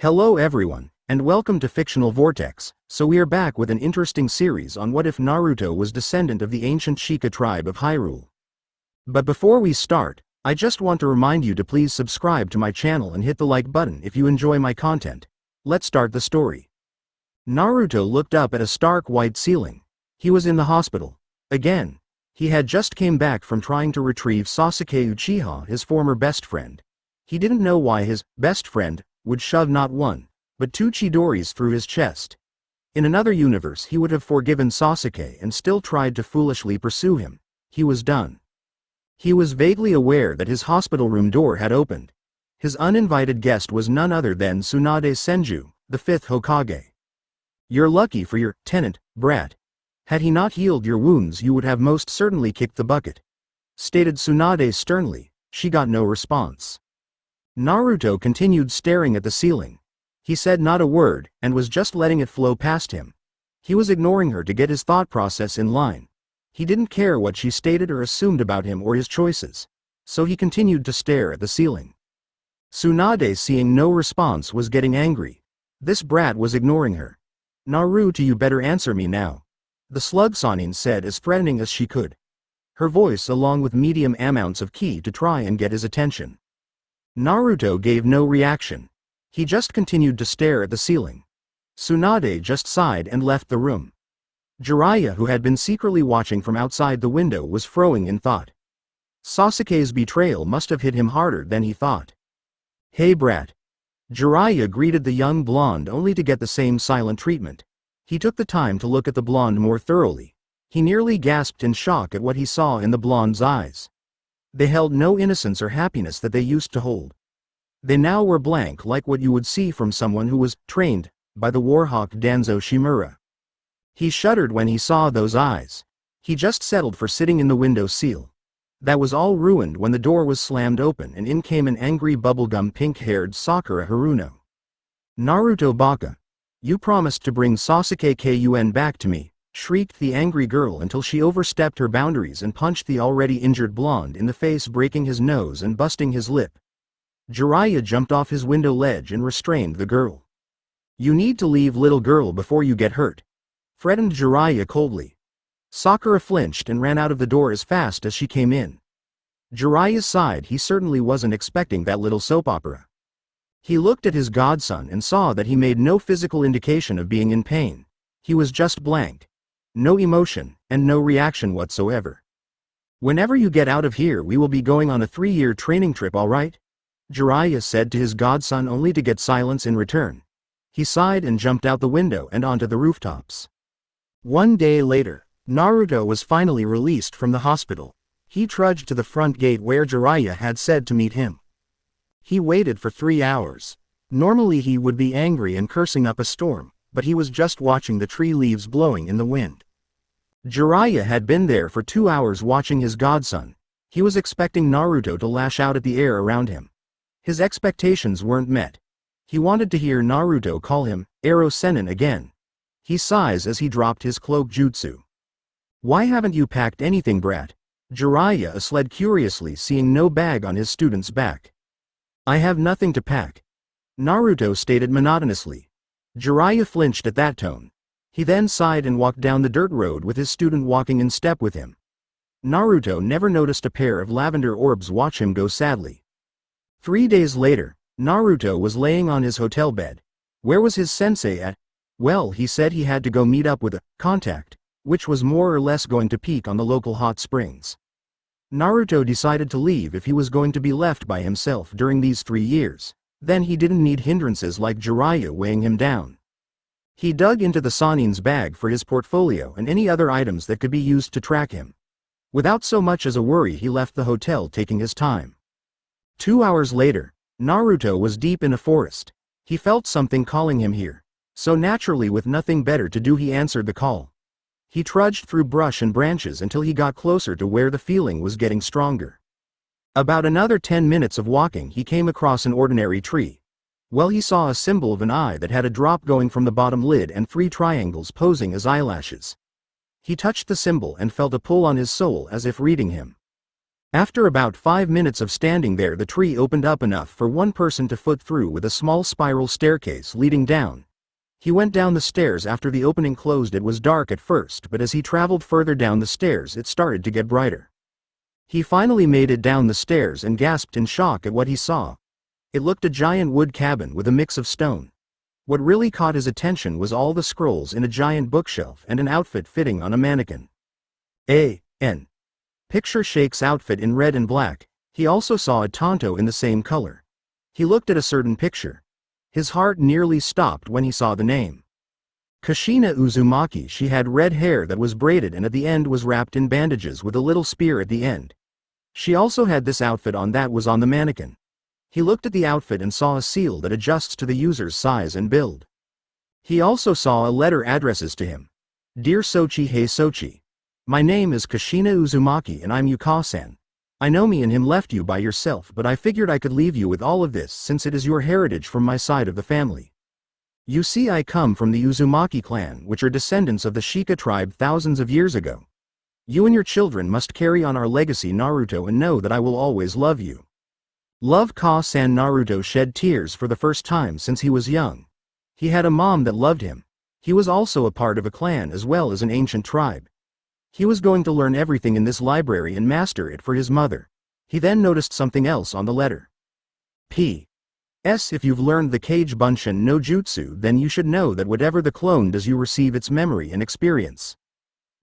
Hello everyone, and welcome to Fictional Vortex. So we are back with an interesting series on what if Naruto was descendant of the ancient Sheikah tribe of Hyrule. But before we start, I just want to remind you to please subscribe to my channel and hit the like button if you enjoy my content. Let's start the story. Naruto looked up at a stark white ceiling. He was in the hospital. Again. He had just came back from trying to retrieve Sasuke Uchiha, his former best friend. He didn't know why his best friend would shove not one, but two Chidoris through his chest. In another universe he would have forgiven Sasuke and still tried to foolishly pursue him. He was done. He was vaguely aware that his hospital room door had opened. His uninvited guest was none other than Tsunade Senju, the fifth Hokage. "You're lucky for your tenant, brat. Had he not healed your wounds you would have most certainly kicked the bucket," stated Tsunade sternly. She got no response. Naruto continued staring at the ceiling. He said not a word, and was just letting it flow past him. He was ignoring her to get his thought process in line. He didn't care what she stated or assumed about him or his choices. So he continued to stare at the ceiling. Tsunade, seeing no response, was getting angry. This brat was ignoring her. "Naruto, you better answer me now," the slug Sannin said, as threatening as she could. Her voice along with medium amounts of ki to try and get his attention. Naruto gave no reaction. He just continued to stare at the ceiling. Tsunade just sighed and left the room. Jiraiya, who had been secretly watching from outside the window, was froing in thought. Sasuke's betrayal must have hit him harder than he thought. "Hey brat." Jiraiya greeted the young blonde only to get the same silent treatment. He took the time to look at the blonde more thoroughly. He nearly gasped in shock at what he saw in the blonde's eyes. They held no innocence or happiness that they used to hold. They now were blank, like what you would see from someone who was trained by the warhawk Danzo Shimura. He shuddered when he saw those eyes. He just settled for sitting in the window sill. That was all ruined when the door was slammed open and in came an angry bubblegum pink-haired Sakura Haruno. "Naruto Baka, you promised to bring Sasuke Kun back to me," shrieked the angry girl until she overstepped her boundaries and punched the already injured blonde in the face, breaking his nose and busting his lip. Jiraiya jumped off his window ledge and restrained the girl. "You need to leave, little girl, before you get hurt," threatened Jiraiya coldly. Sakura flinched and ran out of the door as fast as she came in. Jiraiya sighed. He certainly wasn't expecting that little soap opera. He looked at his godson and saw that he made no physical indication of being in pain. He was just blank. No emotion, and no reaction whatsoever. "Whenever you get out of here we will be going on a 3-year training trip, all right?" Jiraiya said to his godson, only to get silence in return. He sighed and jumped out the window and onto the rooftops. One day later, Naruto was finally released from the hospital. He trudged to the front gate where Jiraiya had said to meet him. He waited for 3 hours. Normally he would be angry and cursing up a storm, but he was just watching the tree leaves blowing in the wind. Jiraiya had been there for 2 hours watching his godson. He was expecting Naruto to lash out at the air around him. His expectations weren't met. He wanted to hear Naruto call him Arrow Sennin again. He sighs as he dropped his cloak jutsu. "Why haven't you packed anything, brat?" Jiraiya said curiously, seeing no bag on his student's back. "I have nothing to pack," Naruto stated monotonously. Jiraiya flinched at that tone. He then sighed and walked down the dirt road with his student walking in step with him. Naruto never noticed a pair of lavender orbs watch him go sadly. 3 days later, Naruto was laying on his hotel bed. Where was his sensei at? Well, he said he had to go meet up with a contact, which was more or less going to peak on the local hot springs. Naruto decided to leave if he was going to be left by himself during these 3 years. Then he didn't need hindrances like Jiraiya weighing him down. He dug into the Sannin's bag for his portfolio and any other items that could be used to track him. Without so much as a worry he left the hotel, taking his time. 2 hours later, Naruto was deep in a forest. He felt something calling him here. So naturally, with nothing better to do, he answered the call. He trudged through brush and branches until he got closer to where the feeling was getting stronger. About another 10 minutes of walking he came across an ordinary tree. Well, he saw a symbol of an eye that had a drop going from the bottom lid and 3 triangles posing as eyelashes. He touched the symbol and felt a pull on his soul as if reading him. After about 5 minutes of standing there, the tree opened up enough for one person to foot through with a small spiral staircase leading down. He went down the stairs after the opening closed. It was dark at first, but as he traveled further down the stairs it started to get brighter. He finally made it down the stairs and gasped in shock at what he saw. It looked a giant wood cabin with a mix of stone. What really caught his attention was all the scrolls in a giant bookshelf and an outfit fitting on a mannequin. Picture Sheikah's outfit in red and black. He also saw a Tonto in the same color. He looked at a certain picture. His heart nearly stopped when he saw the name. Kushina Uzumaki. She had red hair that was braided and at the end was wrapped in bandages with a little spear at the end. She also had this outfit on that was on the mannequin. He looked at the outfit and saw a seal that adjusts to the user's size and build. He also saw a letter addresses to him. Dear Sochi, hey Sochi. My name is Kushina Uzumaki and I'm Yuka-san. I know me and him left you by yourself, but I figured I could leave you with all of this since it is your heritage from my side of the family. You see, I come from the Uzumaki clan, which are descendants of the Sheikah tribe thousands of years ago. You and your children must carry on our legacy, Naruto, and know that I will always love you. Love, Ka-san. Naruto shed tears for the first time since he was young. He had a mom that loved him. He was also a part of a clan as well as an ancient tribe. He was going to learn everything in this library and master it for his mother. He then noticed something else on the letter. P.S. If you've learned the Kage Bunshin no Jutsu, then you should know that whatever the clone does, you receive its memory and experience.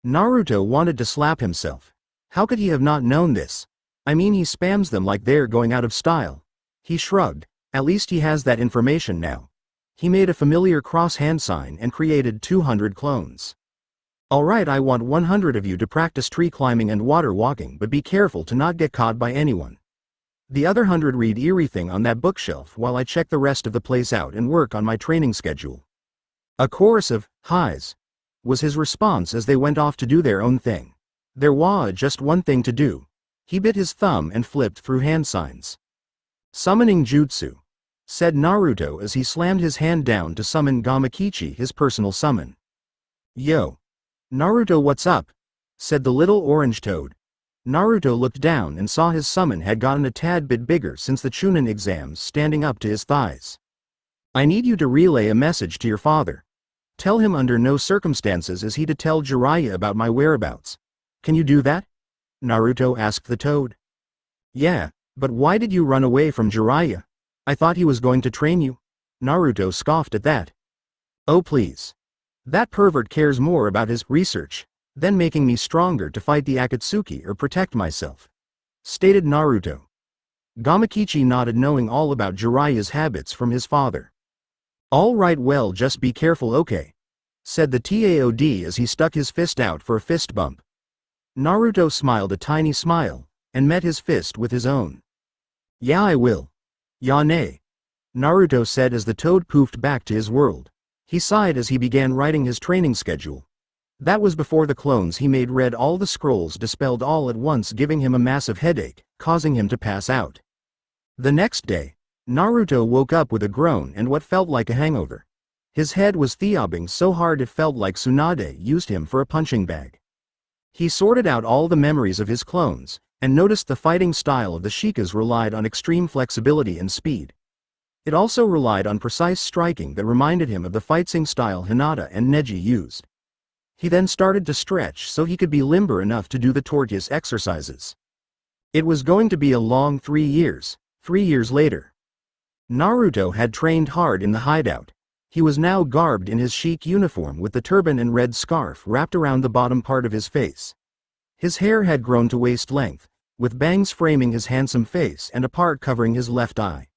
Naruto wanted to slap himself. How could he have not known this? I mean, he spams them like they're going out of style. He shrugged. At least he has that information now. He made a familiar cross hand sign and created 200 clones. Alright, I want 100 of you to practice tree climbing and water walking, but be careful to not get caught by anyone. The other 100 read everything on that bookshelf while I check the rest of the place out and work on my training schedule. A chorus of highs was his response as they went off to do their own thing. There was just one thing to do. He bit his thumb and flipped through hand signs. Summoning Jutsu, said Naruto as he slammed his hand down to summon Gamakichi, his personal summon. Yo. Naruto, what's up? Said the little orange toad. Naruto looked down and saw his summon had gotten a tad bit bigger since the Chunin exams standing up to his thighs. I need you to relay a message to your father. Tell him under no circumstances is he to tell Jiraiya about my whereabouts. Can you do that? Naruto asked the toad. Yeah, but why did you run away from Jiraiya? I thought he was going to train you. Naruto scoffed at that. Oh please. That pervert cares more about his research than making me stronger to fight the Akatsuki or protect myself, stated Naruto. Gamakichi nodded, knowing all about Jiraiya's habits from his father. All right, well, just be careful, okay? Said the Taod as he stuck his fist out for a fist bump. Naruto smiled a tiny smile and met his fist with his own. Yeah, I will. Yane. Naruto said as the toad poofed back to his world. He sighed as he began writing his training schedule. That was before the clones he made read all the scrolls dispelled all at once, giving him a massive headache, causing him to pass out. The next day, Naruto woke up with a groan and what felt like a hangover. His head was throbbing so hard it felt like Tsunade used him for a punching bag. He sorted out all the memories of his clones, and noticed the fighting style of the Sheikahs relied on extreme flexibility and speed. It also relied on precise striking that reminded him of the fighting style Hinata and Neji used. He then started to stretch so he could be limber enough to do the tortoise exercises. It was going to be a long 3 years. 3 years later, Naruto had trained hard in the hideout. He was now garbed in his chic uniform with the turban and red scarf wrapped around the bottom part of his face. His hair had grown to waist length, with bangs framing his handsome face and a part covering his left eye.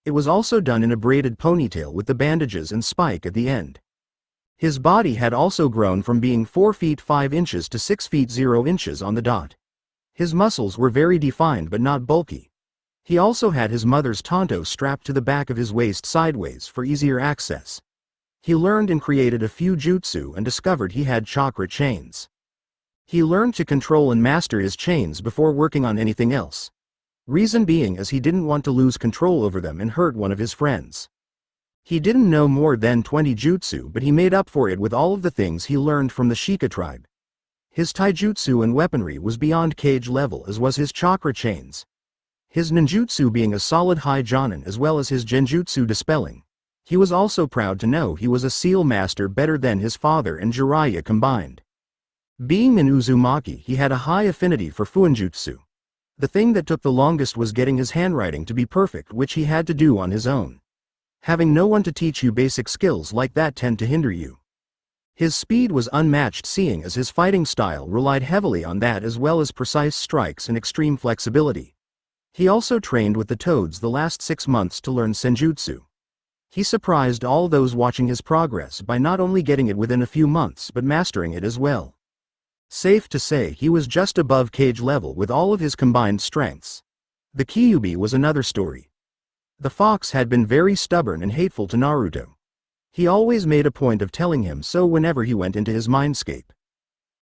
It was also done in a braided ponytail with the bandages and spike at the end. His body had also grown from being 4 feet 5 inches to 6 feet 0 inches on the dot. His muscles were very defined but not bulky. He also had his mother's tanto strapped to the back of his waist sideways for easier access. He learned and created a few jutsu and discovered he had chakra chains. He learned to control and master his chains before working on anything else. Reason being as he didn't want to lose control over them and hurt one of his friends. He didn't know more than 20 jutsu, but he made up for it with all of the things he learned from the Sheikah tribe. His taijutsu and weaponry was beyond cage level, as was his chakra chains. His ninjutsu being a solid high jonin, as well as his genjutsu dispelling. He was also proud to know he was a seal master better than his father and Jiraiya combined. Being an Uzumaki, he had a high affinity for fuinjutsu. The thing that took the longest was getting his handwriting to be perfect, which he had to do on his own. Having no one to teach you basic skills like that tend to hinder you. His speed was unmatched, seeing as his fighting style relied heavily on that, as well as precise strikes and extreme flexibility. He also trained with the Toads the last 6 months to learn senjutsu. He surprised all those watching his progress by not only getting it within a few months but mastering it as well. Safe to say he was just above cage level with all of his combined strengths. The Kyuubi was another story. The fox had been very stubborn and hateful to Naruto. He always made a point of telling him so whenever he went into his mindscape.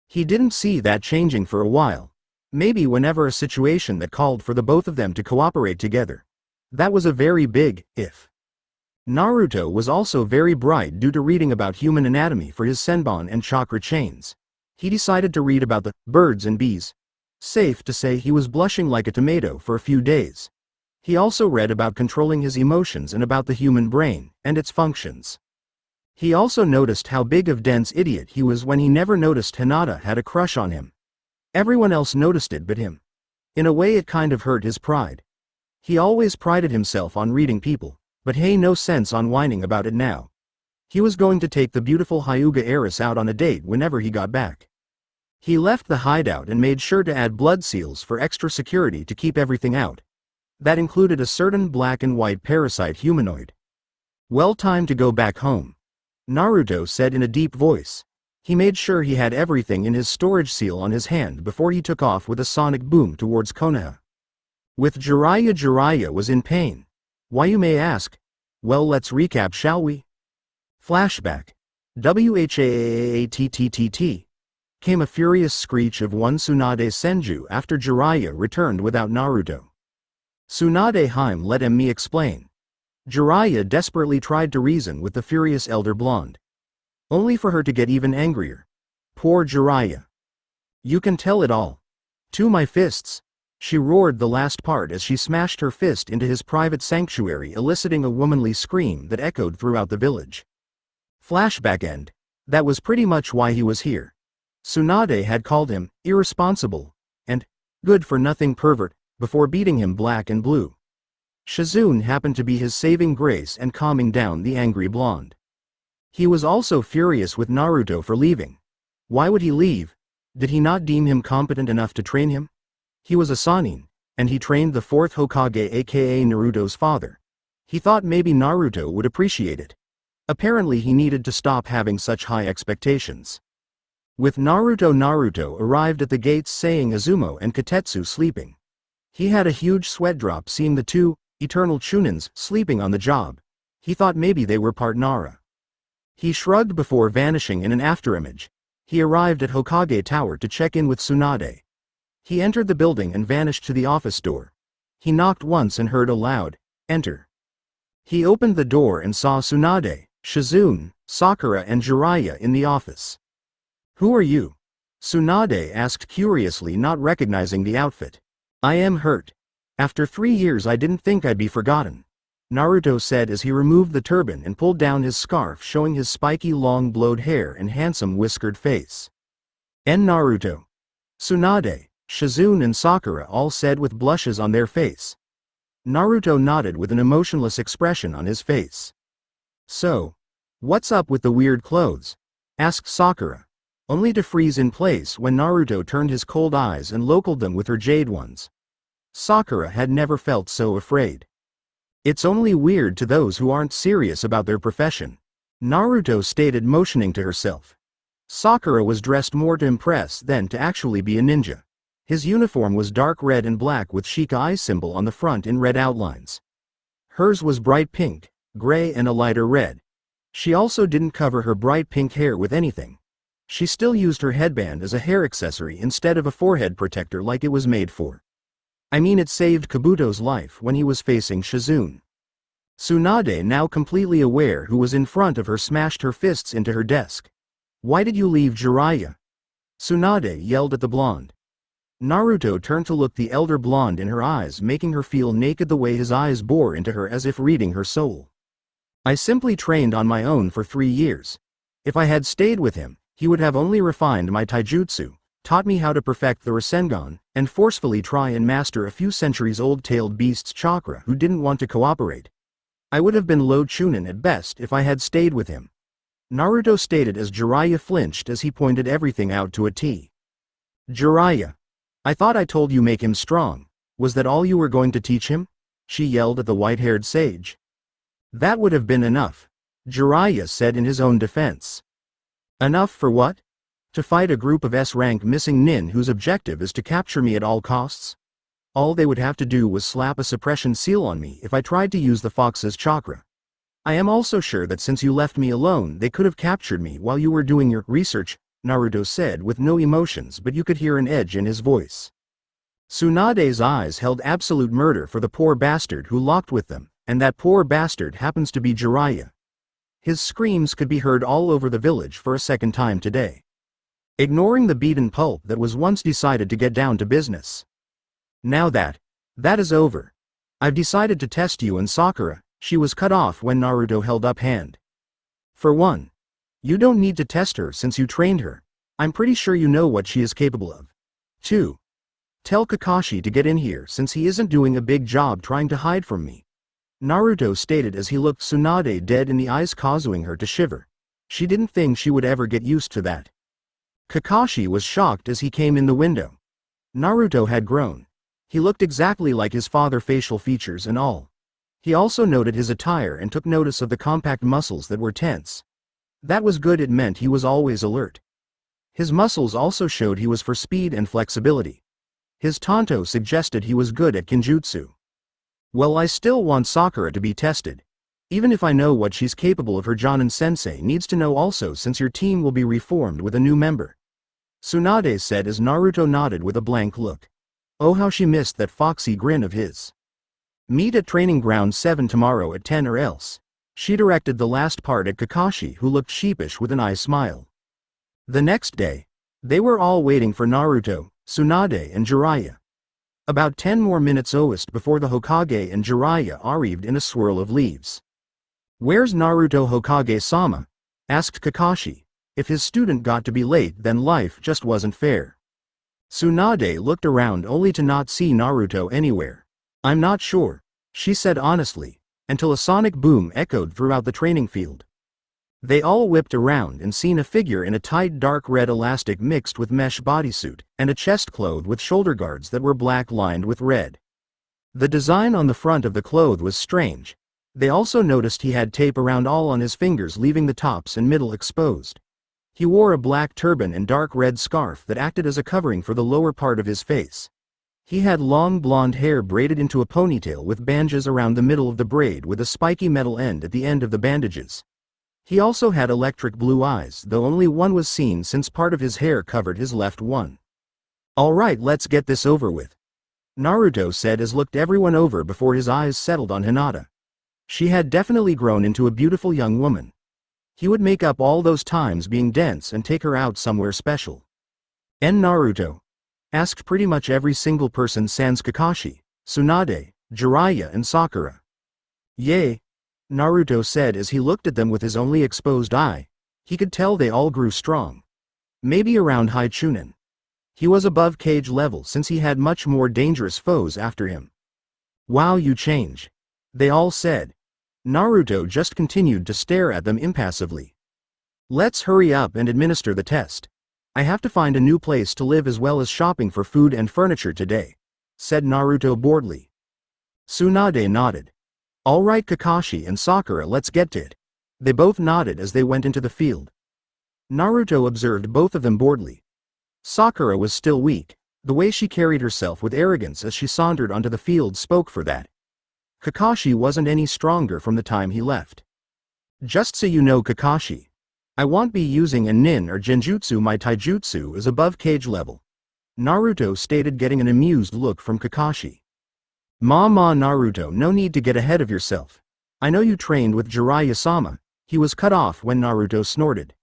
He didn't see that changing for a while. Maybe whenever a situation that called for the both of them to cooperate together. That was a very big if. Naruto was also very bright due to reading about human anatomy for his senbon and chakra chains. He decided to read about the birds and bees. Safe to say he was blushing like a tomato for a few days. He also read about controlling his emotions and about the human brain and its functions. He also noticed how big of dense idiot he was when he never noticed Hinata had a crush on him. Everyone else noticed it but him. In a way it kind of hurt his pride. He always prided himself on reading people, but hey, no sense on whining about it now. He was going to take the beautiful Hyuga heiress out on a date whenever he got back. He left the hideout and made sure to add blood seals for extra security to keep everything out. That included a certain black and white parasite humanoid. Well, time to go back home, Naruto said in a deep voice. He made sure he had everything in his storage seal on his hand before he took off with a sonic boom towards Konoha. With Jiraiya was in pain. Why, you may ask? Well, let's recap, shall we? Flashback. WHAAATTTT. Came a furious screech of one Tsunade Senju after Jiraiya returned without Naruto. Tsunade Haim, let me explain. Jiraiya desperately tried to reason with the furious elder blonde. Only for her to get even angrier. Poor Jiraiya. You can tell it all. To my fists. She roared the last part as she smashed her fist into his private sanctuary, eliciting a womanly scream that echoed throughout the village. Flashback end. That was pretty much why he was here. Tsunade had called him irresponsible and good-for-nothing pervert before beating him black and blue. Shizune happened to be his saving grace and calming down the angry blonde. He was also furious with Naruto for leaving. Why would he leave? Did he not deem him competent enough to train him? He was a Sannin, and he trained the 4th Hokage, aka Naruto's father. He thought maybe Naruto would appreciate it. Apparently he needed to stop having such high expectations. With Naruto arrived at the gates, saying Izumo and Kotetsu sleeping. He had a huge sweat drop seeing the two eternal Chunins sleeping on the job. He thought maybe they were part Nara. He shrugged before vanishing in an afterimage. He arrived at Hokage Tower to check in with Tsunade. He entered the building and vanished to the office door. He knocked once and heard a loud, "Enter." He opened the door and saw Tsunade, Shizune, Sakura and Jiraiya in the office. "Who are you?" Tsunade asked curiously, not recognizing the outfit. "I am hurt. After 3 years I didn't think I'd be forgotten," Naruto said as he removed the turban and pulled down his scarf, showing his spiky long blonde hair and handsome whiskered face. Naruto. Tsunade, Shizune and Sakura all said with blushes on their face. Naruto nodded with an emotionless expression on his face. "So, what's up with the weird clothes?" asked Sakura, only to freeze in place when Naruto turned his cold eyes and localed them with her jade ones. Sakura had never felt so afraid. "It's only weird to those who aren't serious about their profession," Naruto stated, motioning to herself. Sakura was dressed more to impress than to actually be a ninja. His uniform was dark red and black with Sheikah eye symbol on the front in red outlines. Hers was bright pink, gray and a lighter red. She also didn't cover her bright pink hair with anything. She still used her headband as a hair accessory instead of a forehead protector like it was made for. I mean, it saved Kabuto's life when he was facing Shizune. Tsunade, now completely aware who was in front of her, smashed her fists into her desk. "Why did you leave Jiraiya?" Tsunade yelled at the blonde. Naruto turned to look the elder blonde in her eyes, making her feel naked the way his eyes bore into her as if reading her soul. I simply trained on my own for 3 years. If I had stayed with him, he would have only refined my taijutsu, taught me how to perfect the Rasengan, and forcefully try and master a few centuries-old tailed beast's chakra who didn't want to cooperate. I would have been low chunin at best if I had stayed with him. Naruto stated as Jiraiya flinched as he pointed everything out to a T. Jiraiya. I thought I told you make him strong. Was that all you were going to teach him? She yelled at the white-haired sage. That would have been enough, Jiraiya said in his own defense. Enough for what? To fight a group of S-rank missing nin whose objective is to capture me at all costs? All they would have to do was slap a suppression seal on me if I tried to use the fox's chakra. I am also sure that since you left me alone they could have captured me while you were doing your research, Naruto said with no emotions, but you could hear an edge in his voice. Tsunade's eyes held absolute murder for the poor bastard who locked with them, and that poor bastard happens to be Jiraiya. His screams could be heard all over the village for a second time today. Ignoring the beaten pulp that was once decided to get down to business. Now that is over. I've decided to test you and Sakura. She was cut off when Naruto held up hand. For one, you don't need to test her since you trained her. I'm pretty sure you know what she is capable of. 2. Tell Kakashi to get in here since he isn't doing a big job trying to hide from me. Naruto stated as he looked Tsunade dead in the eyes, causing her to shiver. She didn't think she would ever get used to that. Kakashi was shocked as he came in the window. Naruto had grown. He looked exactly like his father, facial features and all. He also noted his attire and took notice of the compact muscles that were tense. That was good, it meant he was always alert. His muscles also showed he was for speed and flexibility. His tanto suggested he was good at kinjutsu. Well, I still want Sakura to be tested. Even if I know what she's capable of, her Jonin-sensei needs to know also since your team will be reformed with a new member. Tsunade said as Naruto nodded with a blank look. Oh, how she missed that foxy grin of his. Meet at Training Ground 7 tomorrow at 10 or else. She directed the last part at Kakashi, who looked sheepish with an eye smile. The next day, they were all waiting for Naruto, Tsunade and Jiraiya. About 10 more minutes oast before the Hokage and Jiraiya arrived in a swirl of leaves. Where's Naruto, Hokage-sama? Asked Kakashi. If his student got to be late, then life just wasn't fair. Tsunade looked around only to not see Naruto anywhere. I'm not sure, she said honestly, until a sonic boom echoed throughout the training field. They all whipped around and seen a figure in a tight dark red elastic mixed with mesh bodysuit, and a chest cloth with shoulder guards that were black lined with red. The design on the front of the cloth was strange. They also noticed he had tape around all on his fingers, leaving the tops and middle exposed. He wore a black turban and dark red scarf that acted as a covering for the lower part of his face. He had long blonde hair braided into a ponytail with bandages around the middle of the braid with a spiky metal end at the end of the bandages. He also had electric blue eyes, though only one was seen since part of his hair covered his left one. Alright, let's get this over with, Naruto said as looked everyone over before his eyes settled on Hinata. She had definitely grown into a beautiful young woman. He would make up all those times being dense and take her out somewhere special. And Naruto? Asked pretty much every single person sans Kakashi, Tsunade, Jiraiya and Sakura. Yay, Naruto said as he looked at them with his only exposed eye. He could tell they all grew strong. Maybe around high chunin. He was above cage level since he had much more dangerous foes after him. Wow, you change, they all said. Naruto just continued to stare at them impassively. Let's hurry up and administer the test. I have to find a new place to live as well as shopping for food and furniture today, said Naruto boredly. Tsunade nodded. Alright Kakashi and Sakura, let's get to it. They both nodded as they went into the field. Naruto observed both of them boredly. Sakura was still weak. The way she carried herself with arrogance as she sauntered onto the field spoke for that. Kakashi wasn't any stronger from the time he left. Just so you know, Kakashi, I won't be using a nin or genjutsu. My taijutsu is above cage level, Naruto stated, getting an amused look from Kakashi. Ma Naruto, no need to get ahead of yourself. I know you trained with Jiraiya-sama. He was cut off when Naruto snorted.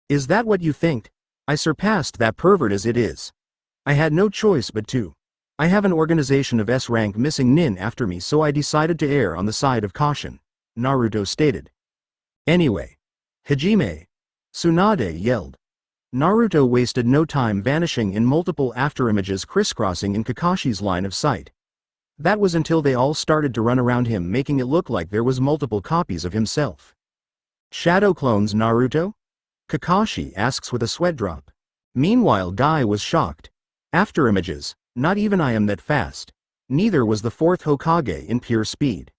Is that what you think? I surpassed that pervert as it is. I had no choice but to. I have an organization of S-rank missing nin after me, so I decided to err on the side of caution, Naruto stated. Anyway. Hajime! Tsunade yelled. Naruto wasted no time vanishing in multiple afterimages crisscrossing in Kakashi's line of sight. That was until they all started to run around him, making it look like there was multiple copies of himself. Shadow clones, Naruto? Kakashi asks with a sweat drop. Meanwhile, Guy was shocked. Afterimages, not even I am that fast. Neither was the fourth Hokage in pure speed.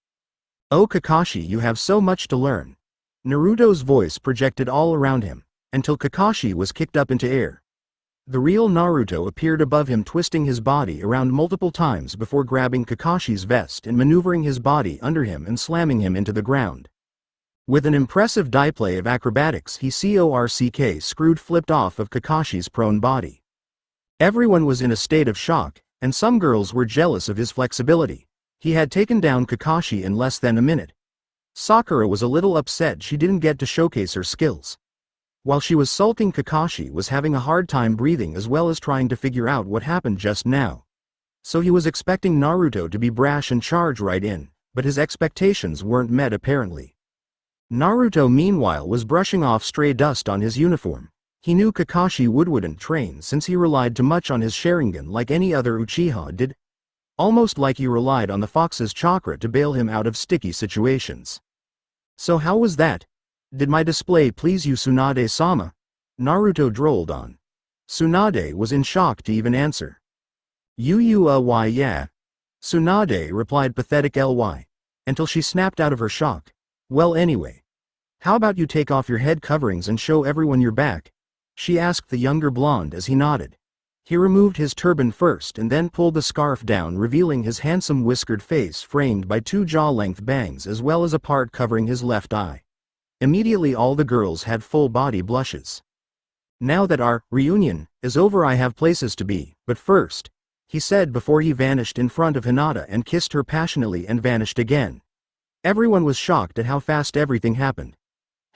Oh Kakashi, you have so much to learn. Naruto's voice projected all around him, until Kakashi was kicked up into air. The real Naruto appeared above him, twisting his body around multiple times before grabbing Kakashi's vest and maneuvering his body under him and slamming him into the ground. With an impressive display of acrobatics, he screwed flipped off of Kakashi's prone body. Everyone was in a state of shock, and some girls were jealous of his flexibility. He had taken down Kakashi in less than a minute. Sakura was a little upset she didn't get to showcase her skills. While she was sulking, Kakashi was having a hard time breathing as well as trying to figure out what happened just now. So he was expecting Naruto to be brash and charge right in, but his expectations weren't met apparently. Naruto meanwhile was brushing off stray dust on his uniform. He knew Kakashi wouldn't train since he relied too much on his Sharingan like any other Uchiha did. Almost like he relied on the fox's chakra to bail him out of sticky situations. So how was that? Did my display please you, Tsunade-sama? Naruto drawled on. Tsunade was in shock to even answer. Why yeah. Tsunade replied pathetic ly. Until she snapped out of her shock. Well anyway. How about you take off your head coverings and show everyone your back? She asked the younger blonde as he nodded. He removed his turban first and then pulled the scarf down, revealing his handsome whiskered face framed by two jaw-length bangs as well as a part covering his left eye. Immediately all the girls had full body blushes. Now that our reunion is over, I have places to be, but first, he said before he vanished in front of Hinata and kissed her passionately and vanished again. Everyone was shocked at how fast everything happened.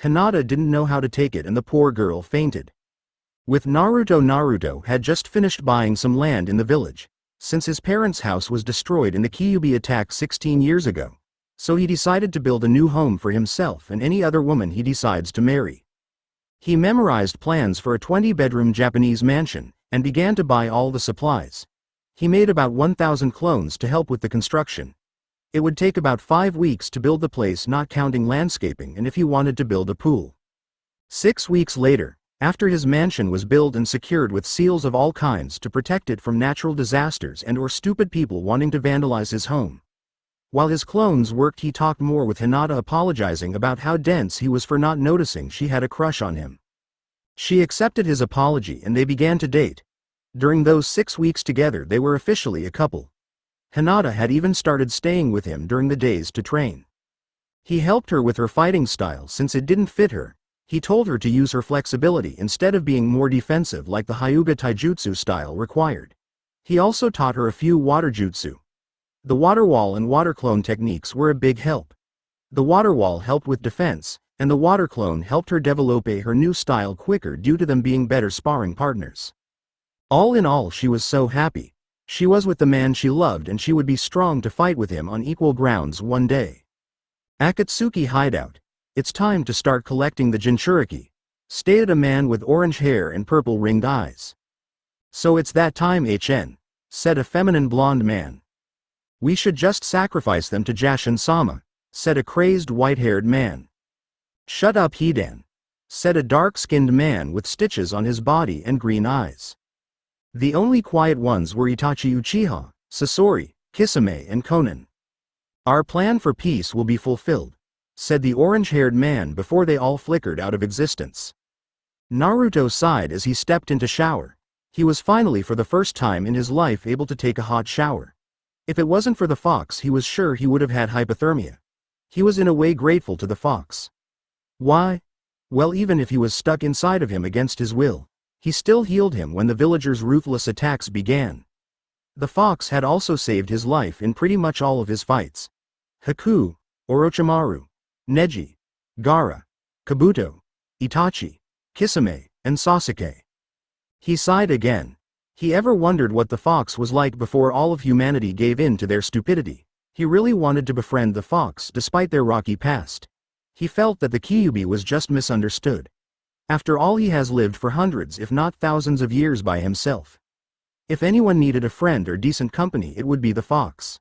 Hinata didn't know how to take it and the poor girl fainted. With Naruto had just finished buying some land in the village, since his parents' house was destroyed in the Kyuubi attack 16 years ago. So he decided to build a new home for himself and any other woman he decides to marry. He memorized plans for a 20-bedroom Japanese mansion, and began to buy all the supplies. He made about 1,000 clones to help with the construction. It would take about 5 weeks to build the place, not counting landscaping and if he wanted to build a pool. 6 weeks later, after his mansion was built and secured with seals of all kinds to protect it from natural disasters and or stupid people wanting to vandalize his home. While his clones worked, he talked more with Hinata, apologizing about how dense he was for not noticing she had a crush on him. She accepted his apology and they began to date. During those 6 weeks together they were officially a couple. Hinata had even started staying with him during the days to train. He helped her with her fighting style since it didn't fit her. He told her to use her flexibility instead of being more defensive like the Hyuga Taijutsu style required. He also taught her a few water jutsu. The water wall and water clone techniques were a big help. The water wall helped with defense, and the water clone helped her develop her new style quicker due to them being better sparring partners. All in all, she was so happy. She was with the man she loved and she would be strong to fight with him on equal grounds one day. Akatsuki hideout. It's time to start collecting the Jinchuriki, stated a man with orange hair and purple ringed eyes. So it's that time, said a feminine blonde man. We should just sacrifice them to Jashin-sama, said a crazed white-haired man. Shut up, Hidan, said a dark-skinned man with stitches on his body and green eyes. The only quiet ones were Itachi Uchiha, Sasori, Kisame and Konan. Our plan for peace will be fulfilled, said the orange-haired man before they all flickered out of existence. Naruto sighed as he stepped into shower. He was finally for the first time in his life able to take a hot shower. If it wasn't for the fox, he was sure he would have had hypothermia. He was in a way grateful to the fox. Why? Well, even if he was stuck inside of him against his will, he still healed him when the villagers' ruthless attacks began. The fox had also saved his life in pretty much all of his fights. Haku, Orochimaru, Neji, Gaara, Kabuto, Itachi, Kisame, and Sasuke. He sighed again. He ever wondered what the fox was like before all of humanity gave in to their stupidity? He really wanted to befriend the fox despite their rocky past. He felt that the Kyuubi was just misunderstood. After all, he has lived for hundreds if not thousands of years by himself. If anyone needed a friend or decent company, it would be the fox.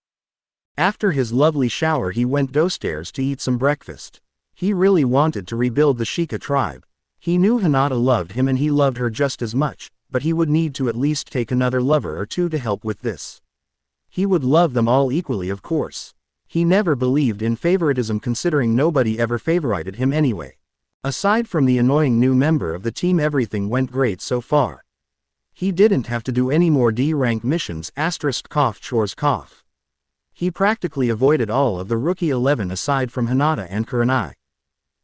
After his lovely shower, he went downstairs to eat some breakfast. He really wanted to rebuild the Sheikah tribe. He knew Hinata loved him and he loved her just as much, but he would need to at least take another lover or two to help with this. He would love them all equally, of course. He never believed in favoritism, considering nobody ever favorited him anyway. Aside from the annoying new member of the team, everything went great so far. He didn't have to do any more D-rank missions, chores. He practically avoided all of the rookie 11 aside from Hinata and Kurenai.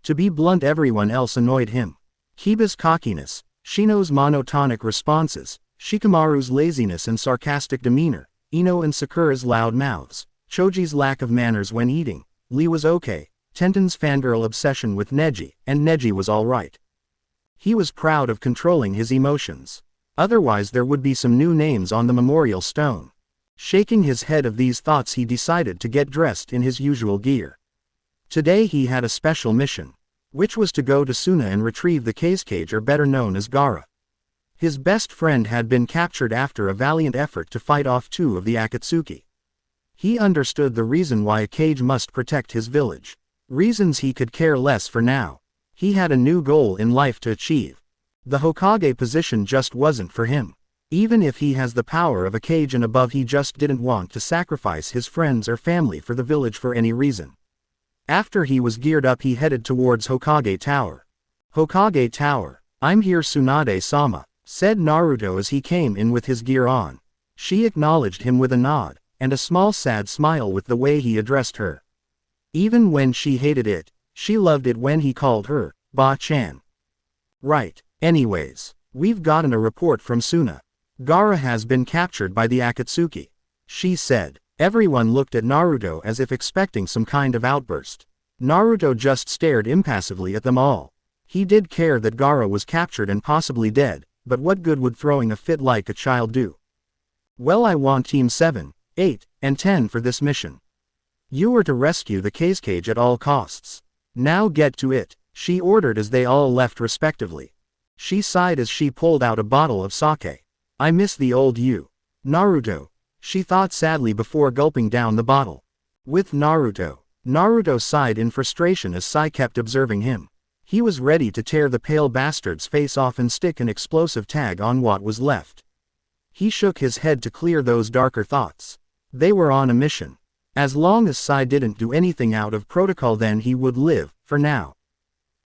To be blunt, everyone else annoyed him. Kiba's cockiness, Shino's monotonic responses, Shikamaru's laziness and sarcastic demeanor, Ino and Sakura's loud mouths, Choji's lack of manners when eating, Lee was okay, Tenten's fangirl obsession with Neji, and Neji was alright. He was proud of controlling his emotions. Otherwise there would be some new names on the memorial stone. Shaking his head of these thoughts, he decided to get dressed in his usual gear. Today he had a special mission, which was to go to Suna and retrieve the cage, or better known as Gaara. His best friend had been captured after a valiant effort to fight off 2 of the Akatsuki. He understood the reason why a cage must protect his village. Reasons he could care less for now. He had a new goal in life to achieve. The Hokage position just wasn't for him. Even if he has the power of a cage and above, he just didn't want to sacrifice his friends or family for the village for any reason. After he was geared up, he headed towards Hokage Tower. Hokage Tower, I'm here, Tsunade-sama, said Naruto as he came in with his gear on. She acknowledged him with a nod, and a small sad smile with the way he addressed her. Even when she hated it, she loved it when he called her Ba-chan. Right, anyways, we've gotten a report from Suna. Gaara has been captured by the Akatsuki, she said. Everyone looked at Naruto as if expecting some kind of outburst. Naruto just stared impassively at them all. He did care that Gaara was captured and possibly dead, but what good would throwing a fit like a child do? Well, I want Team 7, 8, and 10 for this mission. You were to rescue the cage at all costs. Now get to it, she ordered as they all left respectively. She sighed as she pulled out a bottle of sake. I miss the old you, Naruto, she thought sadly before gulping down the bottle. With Naruto. Naruto sighed in frustration as Sai kept observing him. He was ready to tear the pale bastard's face off and stick an explosive tag on what was left. He shook his head to clear those darker thoughts. They were on a mission. As long as Sai didn't do anything out of protocol, then he would live, for now.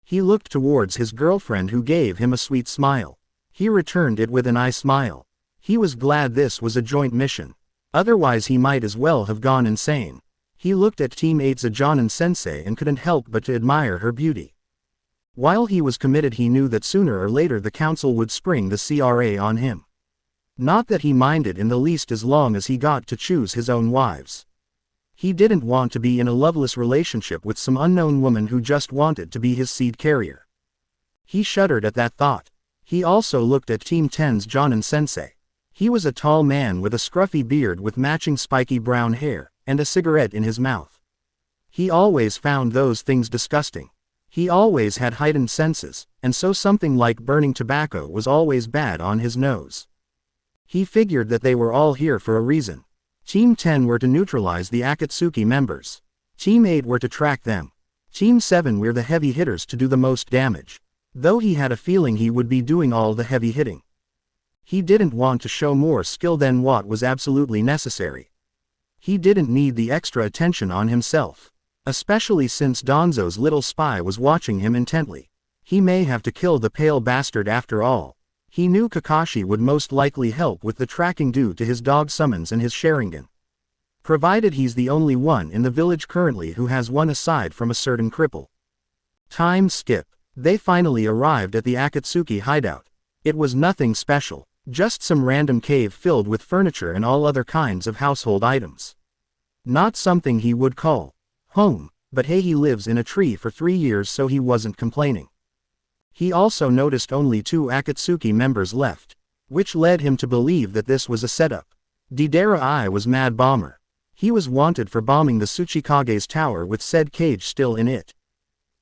He looked towards his girlfriend, who gave him a sweet smile. He returned it with an eye smile. He was glad this was a joint mission. Otherwise he might as well have gone insane. He looked at Team 8's Jonin-sensei and couldn't help but to admire her beauty. While he was committed, he knew that sooner or later the council would spring the CRA on him. Not that he minded in the least as long as he got to choose his own wives. He didn't want to be in a loveless relationship with some unknown woman who just wanted to be his seed carrier. He shuddered at that thought. He also looked at Team 10's Jonin-sensei. He was a tall man with a scruffy beard with matching spiky brown hair, and a cigarette in his mouth. He always found those things disgusting. He always had heightened senses, and so something like burning tobacco was always bad on his nose. He figured that they were all here for a reason. Team 10 were to neutralize the Akatsuki members. Team 8 were to track them. Team 7 were the heavy hitters to do the most damage. Though he had a feeling he would be doing all the heavy hitting. He didn't want to show more skill than what was absolutely necessary. He didn't need the extra attention on himself. Especially since Danzo's little spy was watching him intently. He may have to kill the pale bastard after all. He knew Kakashi would most likely help with the tracking due to his dog summons and his Sharingan. Provided he's the only one in the village currently who has one aside from a certain cripple. Time skip. They finally arrived at the Akatsuki hideout. It was nothing special. Just some random cave filled with furniture and all other kinds of household items. Not something he would call home, but hey, he lives in a tree for 3 years, so he wasn't complaining. He also noticed only 2 Akatsuki members left. which led him to believe that this was a setup. Deidara I was Mad Bomber. He was wanted for bombing the Tsuchikage's tower with said cage still in it.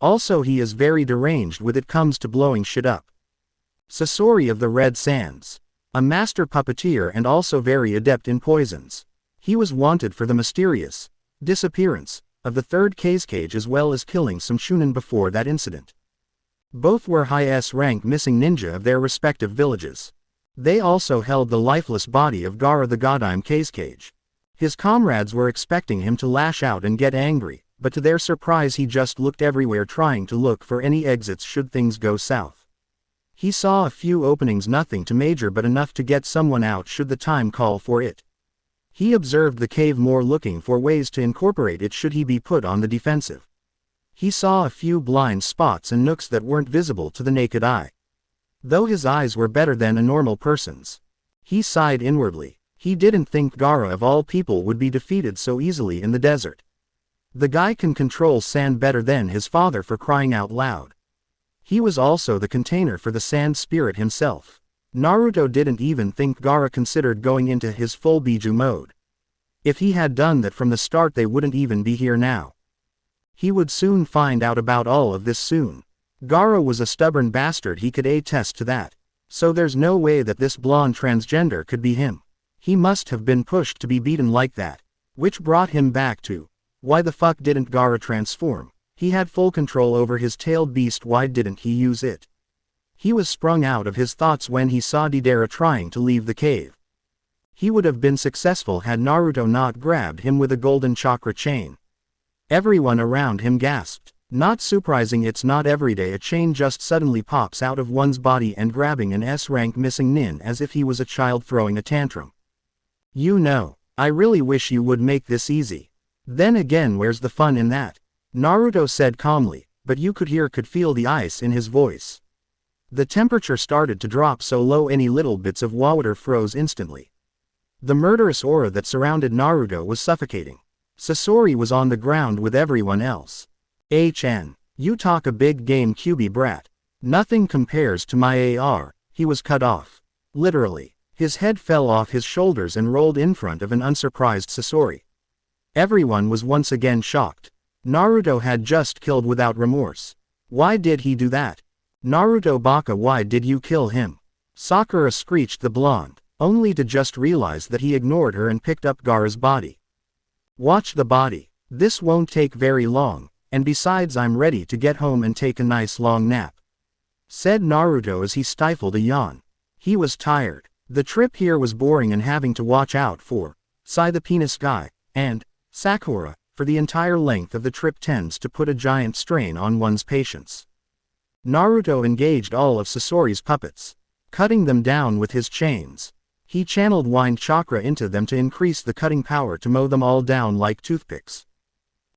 Also he is very deranged when it comes to blowing shit up. Sasori of the Red Sands. A master puppeteer and also very adept in poisons. He was wanted for the mysterious disappearance of the third cage as well as killing some shunin before that incident. Both were high S-rank missing ninja of their respective villages. They also held the lifeless body of Gaara the Godime cage. His comrades were expecting him to lash out and get angry, but to their surprise he just looked everywhere trying to look for any exits should things go south. He saw a few openings, nothing too major but enough to get someone out should the time call for it. He observed the cave more looking for ways to incorporate it should he be put on the defensive. He saw a few blind spots and nooks that weren't visible to the naked eye. Though his eyes were better than a normal person's. He sighed inwardly. He didn't think Gaara of all people would be defeated so easily in the desert. The guy can control sand better than his father, for crying out loud. He was also the container for the sand spirit himself. Naruto didn't even think Gaara considered going into his full Biju mode. If he had done that from the start they wouldn't even be here now. He would soon find out about all of this soon. Gaara was a stubborn bastard, he could attest to that. So there's no way that this blonde transgender could be him. He must have been pushed to be beaten like that. Which brought him back to, why the fuck didn't Gaara transform? He had full control over his tailed beast, why didn't he use it? He was sprung out of his thoughts when he saw Deidara trying to leave the cave. He would have been successful had Naruto not grabbed him with a golden chakra chain. Everyone around him gasped. Not surprising, it's not every day a chain just suddenly pops out of one's body and grabbing an S-rank missing nin as if he was a child throwing a tantrum. You know, I really wish you would make this easy. Then again, where's the fun in that? Naruto said calmly, but you could feel the ice in his voice. The temperature started to drop so low any little bits of water froze instantly. The murderous aura that surrounded Naruto was suffocating. Sasori was on the ground with everyone else. You talk a big game, QB brat. Nothing compares to my AR, he was cut off. Literally. His head fell off his shoulders and rolled in front of an unsurprised Sasori. Everyone was once again shocked. Naruto had just killed without remorse. Why did he do that? Naruto Baka, why did you kill him? Sakura screeched the blonde, only to just realize that he ignored her and picked up Gaara's body. Watch the body. This won't take very long, and besides I'm ready to get home and take a nice long nap, said Naruto as he stifled a yawn. He was tired. The trip here was boring and having to watch out for Sai the penis guy, and Sakura, for the entire length of the trip tends to put a giant strain on one's patience. Naruto engaged all of Sasori's puppets, cutting them down with his chains. He channeled wind chakra into them to increase the cutting power to mow them all down like toothpicks.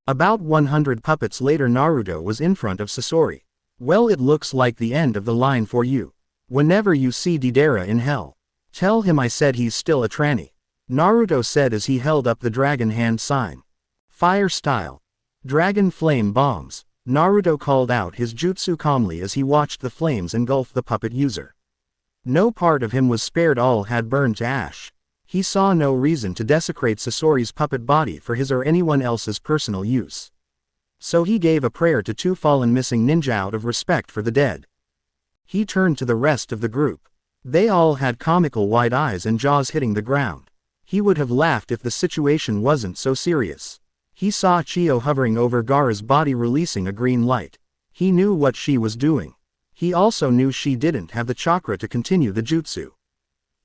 About 100 puppets later Naruto was in front of Sasori. Well, it looks like the end of the line for you. Whenever you see Deidara in hell, tell him I said he's still a tranny, Naruto said as he held up the dragon hand sign. Fire style. Dragon flame bombs. Naruto called out his jutsu calmly as he watched the flames engulf the puppet user. No part of him was spared, all had burned to ash. He saw no reason to desecrate Sasori's puppet body for his or anyone else's personal use. So he gave a prayer to two fallen missing ninja out of respect for the dead. He turned to the rest of the group. They all had comical wide eyes and jaws hitting the ground. He would have laughed if the situation wasn't so serious. He saw Chiyo hovering over Gaara's body releasing a green light. He knew what she was doing. He also knew she didn't have the chakra to continue the jutsu.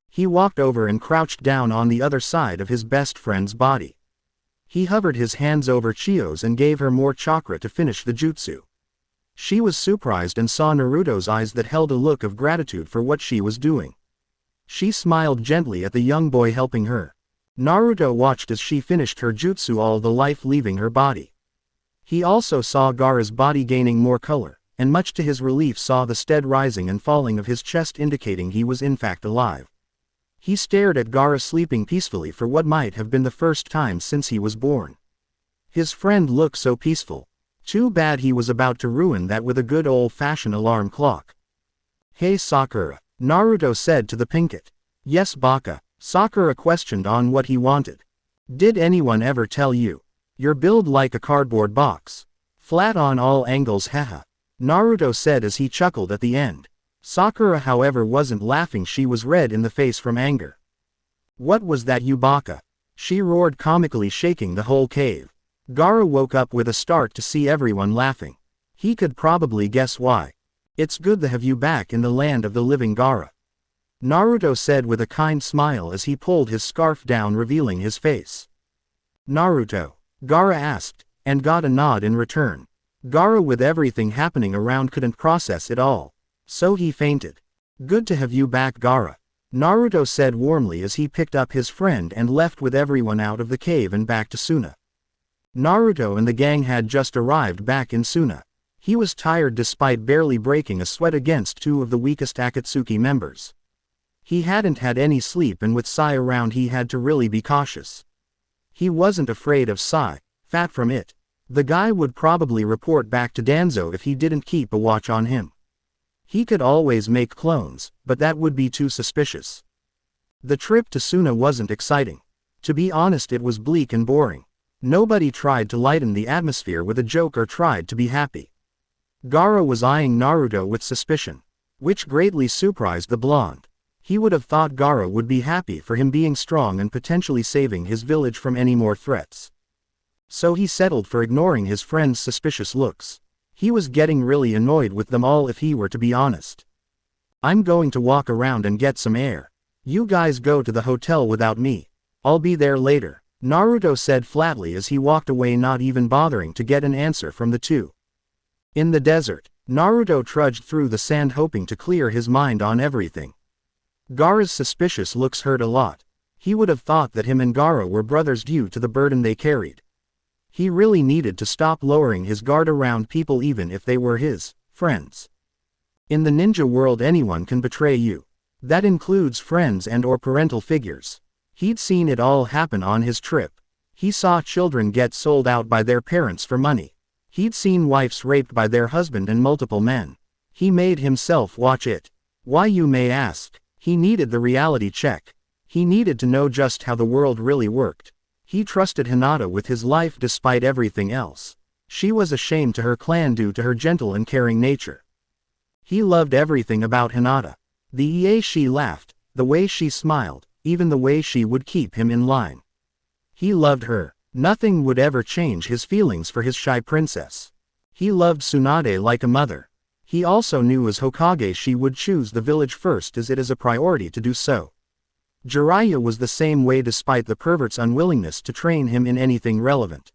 He walked over and crouched down on the other side of his best friend's body. He hovered his hands over Chiyo's and gave her more chakra to finish the jutsu. She was surprised and saw Naruto's eyes that held a look of gratitude for what she was doing. She smiled gently at the young boy helping her. Naruto watched as she finished her jutsu, all the life leaving her body. He also saw Gaara's body gaining more color, and much to his relief saw the stead rising and falling of his chest, indicating he was in fact alive. He stared at Gaara sleeping peacefully for what might have been the first time since he was born. His friend looked so peaceful. Too bad he was about to ruin that with a good old-fashioned alarm clock. Hey Sakura, Naruto said to the Pinkett. Yes, Baka, Sakura questioned on what he wanted. Did anyone ever tell you? You're built like a cardboard box. Flat on all angles, haha. Naruto said as he chuckled at the end. Sakura however wasn't laughing, she was red in the face from anger. What was that, you Baka? She roared comically, shaking the whole cave. Gaara woke up with a start to see everyone laughing. He could probably guess why. It's good to have you back in the land of the living, Gaara. Naruto said with a kind smile as he pulled his scarf down, revealing his face. Naruto? Gaara asked, and got a nod in return. Gaara, with everything happening around, couldn't process it all. So he fainted. Good to have you back, Gaara. Naruto said warmly as he picked up his friend and left with everyone out of the cave and back to Suna. Naruto and the gang had just arrived back in Suna. He was tired despite barely breaking a sweat against two of the weakest Akatsuki members. He hadn't had any sleep, and with Sai around he had to really be cautious. He wasn't afraid of Sai, fat from it. The guy would probably report back to Danzo if he didn't keep a watch on him. He could always make clones, but that would be too suspicious. The trip to Suna wasn't exciting. To be honest, it was bleak and boring. Nobody tried to lighten the atmosphere with a joke or tried to be happy. Gaara was eyeing Naruto with suspicion, which greatly surprised the blonde. He would have thought Gaara would be happy for him being strong and potentially saving his village from any more threats. So he settled for ignoring his friend's suspicious looks. He was getting really annoyed with them all, if he were to be honest. I'm going to walk around and get some air. You guys go to the hotel without me. I'll be there later, Naruto said flatly as he walked away, not even bothering to get an answer from the two. In the desert, Naruto trudged through the sand hoping to clear his mind on everything. Gaara's suspicious looks hurt a lot. He would have thought that him and Gaara were brothers due to the burden they carried. He really needed to stop lowering his guard around people even if they were his friends. In the ninja world, anyone can betray you. That includes friends and or parental figures. He'd seen it all happen on his trip. He saw children get sold out by their parents for money. He'd seen wives raped by their husband and multiple men. He made himself watch it. Why, you may ask? He needed the reality check. He needed to know just how the world really worked. He trusted Hinata with his life despite everything else. She was a shame to her clan due to her gentle and caring nature. He loved everything about Hinata. The way she laughed, the way she smiled, even the way she would keep him in line. He loved her. Nothing would ever change his feelings for his shy princess. He loved Tsunade like a mother. He also knew as Hokage she would choose the village first, as it is a priority to do so. Jiraiya was the same way despite the pervert's unwillingness to train him in anything relevant.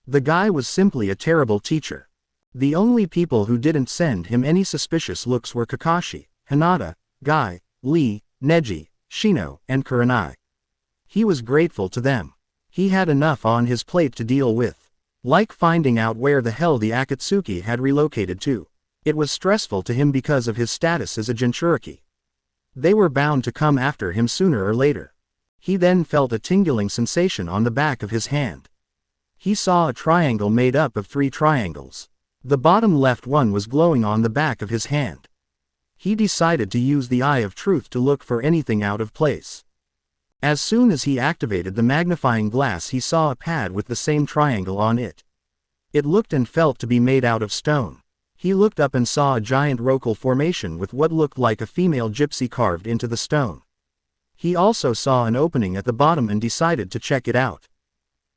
The guy was simply a terrible teacher. The only people who didn't send him any suspicious looks were Kakashi, Hinata, Guy, Lee, Neji, Shino, and Kurenai. He was grateful to them. He had enough on his plate to deal with. Like finding out where the hell the Akatsuki had relocated to. It was stressful to him because of his status as a Jinchuriki. They were bound to come after him sooner or later. He then felt a tingling sensation on the back of his hand. He saw a triangle made up of 3 triangles. The bottom left one was glowing on the back of his hand. He decided to use the Eye of Truth to look for anything out of place. As soon as he activated the magnifying glass, he saw a pad with the same triangle on it. It looked and felt to be made out of stone. He looked up and saw a giant rocal formation with what looked like a female gypsy carved into the stone. He also saw an opening at the bottom and decided to check it out.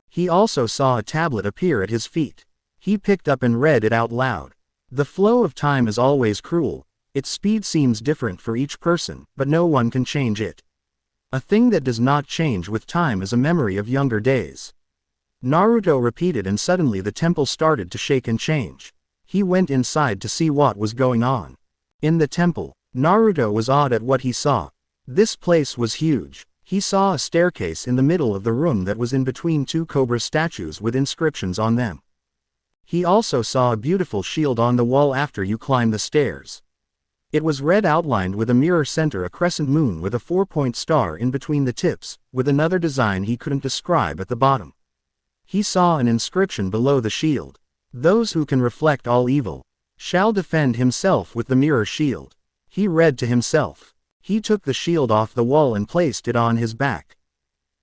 He also saw a tablet appear at his feet. He picked up and read it out loud. The flow of time is always cruel. Its speed seems different for each person, but no one can change it. A thing that does not change with time is a memory of younger days. Naruto repeated, and suddenly the temple started to shake and change. He went inside to see what was going on. In the temple, Naruto was awed at what he saw. This place was huge. He saw a staircase in the middle of the room that was in between 2 cobra statues with inscriptions on them. He also saw a beautiful shield on the wall after you climb the stairs. It was red outlined with a mirror center, a crescent moon with a 4-point star in between the tips, with another design he couldn't describe at the bottom. He saw an inscription below the shield. Those who can reflect all evil shall defend himself with the mirror shield. He read to himself. He took the shield off the wall and placed it on his back.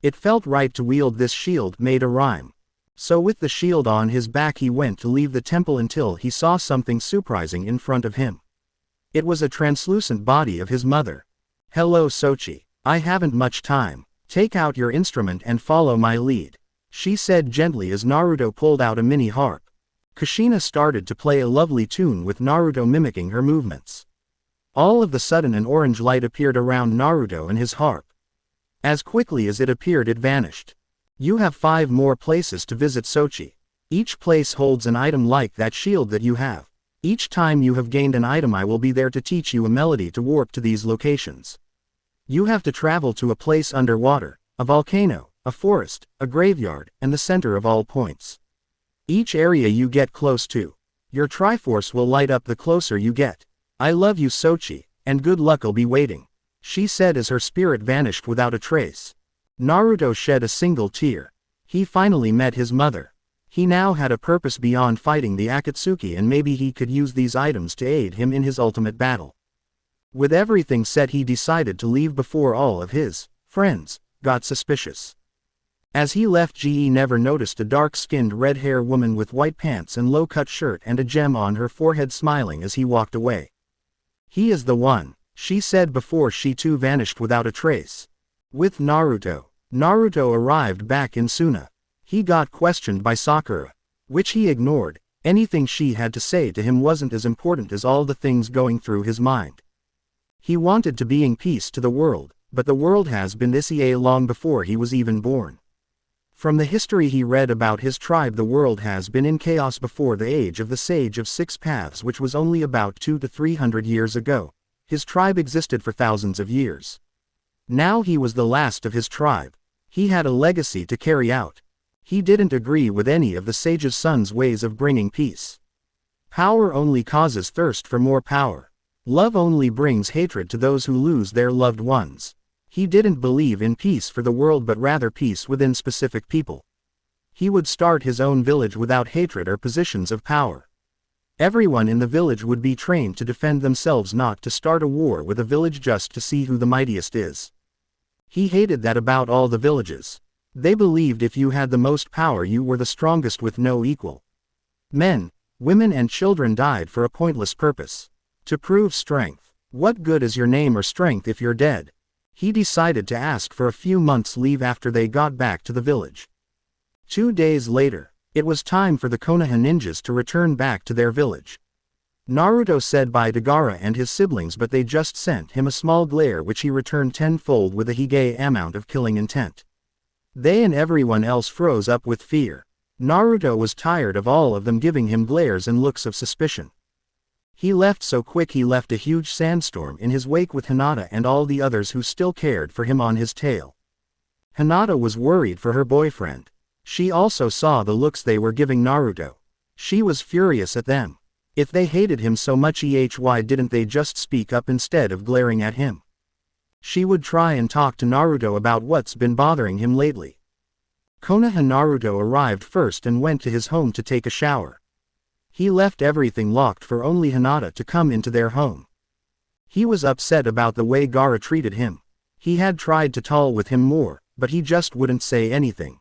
It felt right to wield this shield made a rhyme. So with the shield on his back he went to leave the temple until he saw something surprising in front of him. It was a translucent body of his mother. "Hello Sochi. I haven't much time. Take out your instrument and follow my lead," she said gently as Naruto pulled out a mini harp. Kushina started to play a lovely tune with Naruto mimicking her movements. All of a sudden an orange light appeared around Naruto and his harp. As quickly as it appeared it vanished. "You have 5 more places to visit Sochi. Each place holds an item like that shield that you have. Each time you have gained an item I will be there to teach you a melody to warp to these locations. You have to travel to a place underwater, a volcano, a forest, a graveyard, and the center of all points. Each area you get close to, your Triforce will light up the closer you get. I love you Sochi, and good luck'll be waiting," she said as her spirit vanished without a trace. Naruto shed a single tear. He finally met his mother. He now had a purpose beyond fighting the Akatsuki and maybe he could use these items to aid him in his ultimate battle. With everything set he decided to leave before all of his friends got suspicious. As he left GE never noticed a dark-skinned red-haired woman with white pants and low-cut shirt and a gem on her forehead smiling as he walked away. "He is the one," she said before she too vanished without a trace. With Naruto arrived back in Suna. He got questioned by Sakura, which he ignored. Anything she had to say to him wasn't as important as all the things going through his mind. He wanted to bring peace to the world, but the world has been this way long before he was even born. From the history he read about his tribe, the world has been in chaos before the age of the Sage of Six Paths, which was only about 200 to 300 years ago. His tribe existed for thousands of years. Now he was the last of his tribe. He had a legacy to carry out. He didn't agree with any of the sage's sons' ways of bringing peace. Power only causes thirst for more power. Love only brings hatred to those who lose their loved ones. He didn't believe in peace for the world but rather peace within specific people. He would start his own village without hatred or positions of power. Everyone in the village would be trained to defend themselves, not to start a war with a village just to see who the mightiest is. He hated that about all the villages. They believed if you had the most power you were the strongest with no equal. Men, women and children died for a pointless purpose. To prove strength. What good is your name or strength if you're dead? He decided to ask for a few months' leave after they got back to the village. 2 days later, it was time for the Konoha ninjas to return back to their village. Naruto said bye to Gaara and his siblings, but they just sent him a small glare which he returned tenfold with a Hige amount of killing intent. They and everyone else froze up with fear. Naruto was tired of all of them giving him glares and looks of suspicion. He left so quick he left a huge sandstorm in his wake with Hinata and all the others who still cared for him on his tail. Hinata was worried for her boyfriend. She also saw the looks they were giving Naruto. She was furious at them. If they hated him so much, why didn't they just speak up instead of glaring at him? She would try and talk to Naruto about what's been bothering him lately. Konoha Naruto arrived first and went to his home to take a shower. He left everything locked for only Hinata to come into their home. He was upset about the way Gaara treated him. He had tried to talk with him more, but he just wouldn't say anything.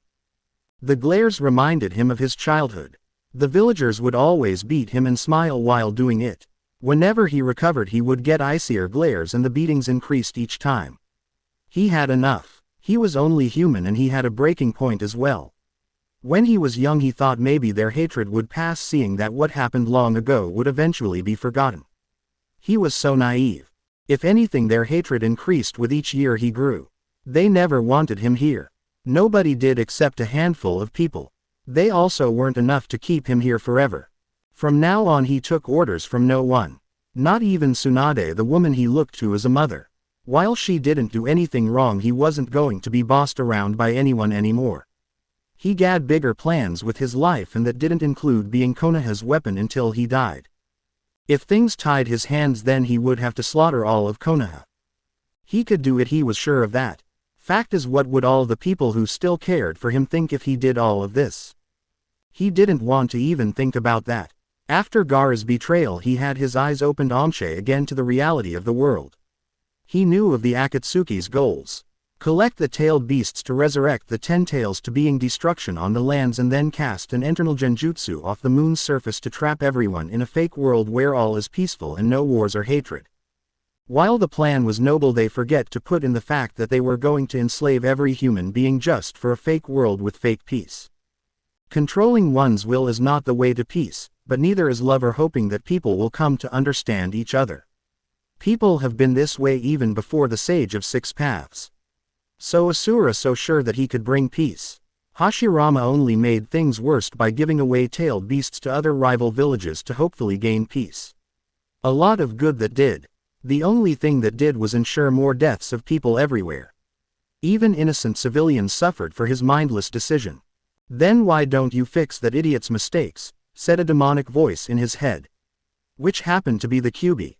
The glares reminded him of his childhood. The villagers would always beat him and smile while doing it. Whenever he recovered he would get icier glares and the beatings increased each time. He had enough. He was only human and he had a breaking point as well. When he was young he thought maybe their hatred would pass, seeing that what happened long ago would eventually be forgotten. He was so naive. If anything, their hatred increased with each year he grew. They never wanted him here. Nobody did except a handful of people. They also weren't enough to keep him here forever. From now on he took orders from no one. Not even Tsunade, the woman he looked to as a mother. While she didn't do anything wrong, he wasn't going to be bossed around by anyone anymore. He had bigger plans with his life, and that didn't include being Konoha's weapon until he died. If things tied his hands, then he would have to slaughter all of Konoha. He could do it, he was sure of that. Fact is, what would all the people who still cared for him think if he did all of this? He didn't want to even think about that. After Gaara's betrayal he had his eyes opened again to the reality of the world. He knew of the Akatsuki's goals. Collect the tailed beasts to resurrect the 10 tails to being destruction on the lands and then cast an eternal genjutsu off the moon's surface to trap everyone in a fake world where all is peaceful and no wars or hatred. While the plan was noble, they forget to put in the fact that they were going to enslave every human being just for a fake world with fake peace. Controlling one's will is not the way to peace, but neither is love or hoping that people will come to understand each other. People have been this way even before the Sage of Six Paths. So Asura so sure that he could bring peace. Hashirama only made things worse by giving away tailed beasts to other rival villages to hopefully gain peace. A lot of good that did. The only thing that did was ensure more deaths of people everywhere. Even innocent civilians suffered for his mindless decision. Then why don't you fix that idiot's mistakes, said a demonic voice in his head. Which happened to be the Kyuubi.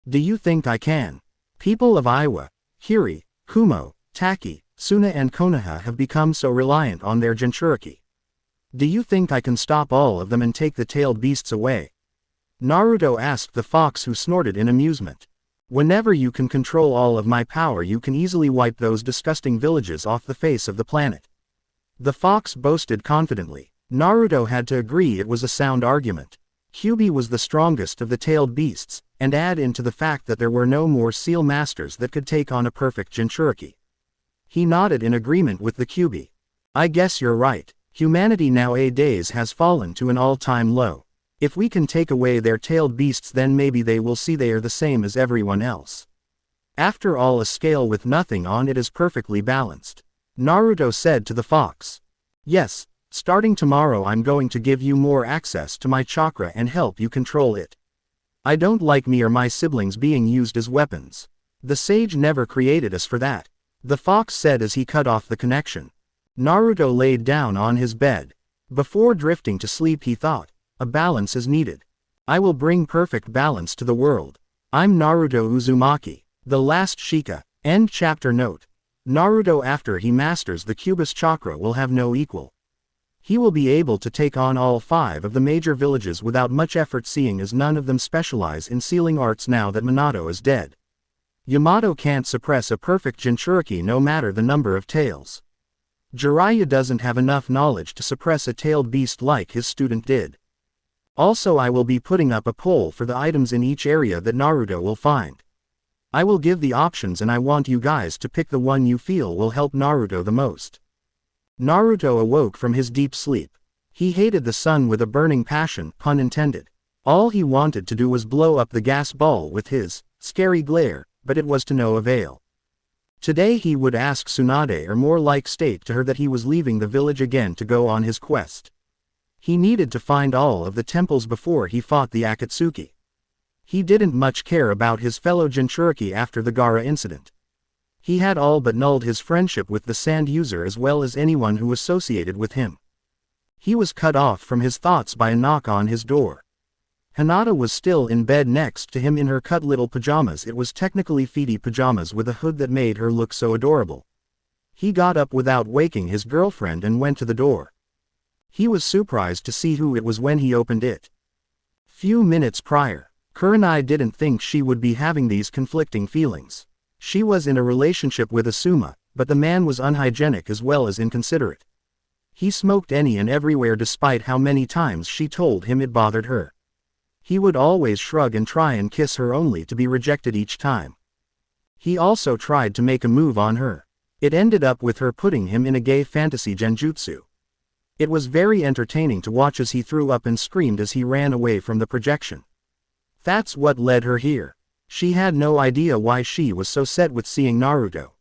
Do you think I can? People of Iwa, Kiri, Kumo, Taki, Suna and Konoha have become so reliant on their Jinchuriki. Do you think I can stop all of them and take the tailed beasts away? Naruto asked the fox, who snorted in amusement. Whenever you can control all of my power, you can easily wipe those disgusting villages off the face of the planet. The fox boasted confidently. Naruto had to agree it was a sound argument. Kyuubi was the strongest of the tailed beasts, and add into the fact that there were no more seal masters that could take on a perfect Jinchuriki. He nodded in agreement with the Kyuubi. I guess you're right. Humanity nowadays has fallen to an all-time low. If we can take away their tailed beasts, then maybe they will see they are the same as everyone else. After all, a scale with nothing on it is perfectly balanced. Naruto said to the fox. Yes, starting tomorrow I'm going to give you more access to my chakra and help you control it. I don't like me or my siblings being used as weapons. The sage never created us for that, the fox said as he cut off the connection. Naruto laid down on his bed. Before drifting to sleep, he thought, a balance is needed. I will bring perfect balance to the world. I'm Naruto Uzumaki. The last Sheikah. End chapter. Note. Naruto, after he masters the Kyuubi's chakra, will have no equal. He will be able to take on all 5 of the major villages without much effort, seeing as none of them specialize in sealing arts now that Minato is dead. Yamato can't suppress a perfect Jinchuriki no matter the number of tails. Jiraiya doesn't have enough knowledge to suppress a tailed beast like his student did. Also, I will be putting up a poll for the items in each area that Naruto will find. I will give the options and I want you guys to pick the one you feel will help Naruto the most. Naruto awoke from his deep sleep. He hated the sun with a burning passion, pun intended. All he wanted to do was blow up the gas ball with his scary glare, but it was to no avail. Today he would ask Tsunade, or more like state to her that he was leaving the village again to go on his quest. He needed to find all of the temples before he fought the Akatsuki. He didn't much care about his fellow Jinchuriki after the Gaara incident. He had all but nulled his friendship with the sand user as well as anyone who associated with him. He was cut off from his thoughts by a knock on his door. Hinata was still in bed next to him in her cut little pajamas. It was technically feety pajamas with a hood that made her look so adorable. He got up without waking his girlfriend and went to the door. He was surprised to see who it was when he opened it. Few minutes prior, Kurenai didn't think she would be having these conflicting feelings. She was in a relationship with Asuma, but the man was unhygienic as well as inconsiderate. He smoked any and everywhere despite how many times she told him it bothered her. He would always shrug and try and kiss her only to be rejected each time. He also tried to make a move on her. It ended up with her putting him in a gay fantasy genjutsu. It was very entertaining to watch as he threw up and screamed as he ran away from the projection. That's what led her here. She had no idea why she was so set with seeing Naruto.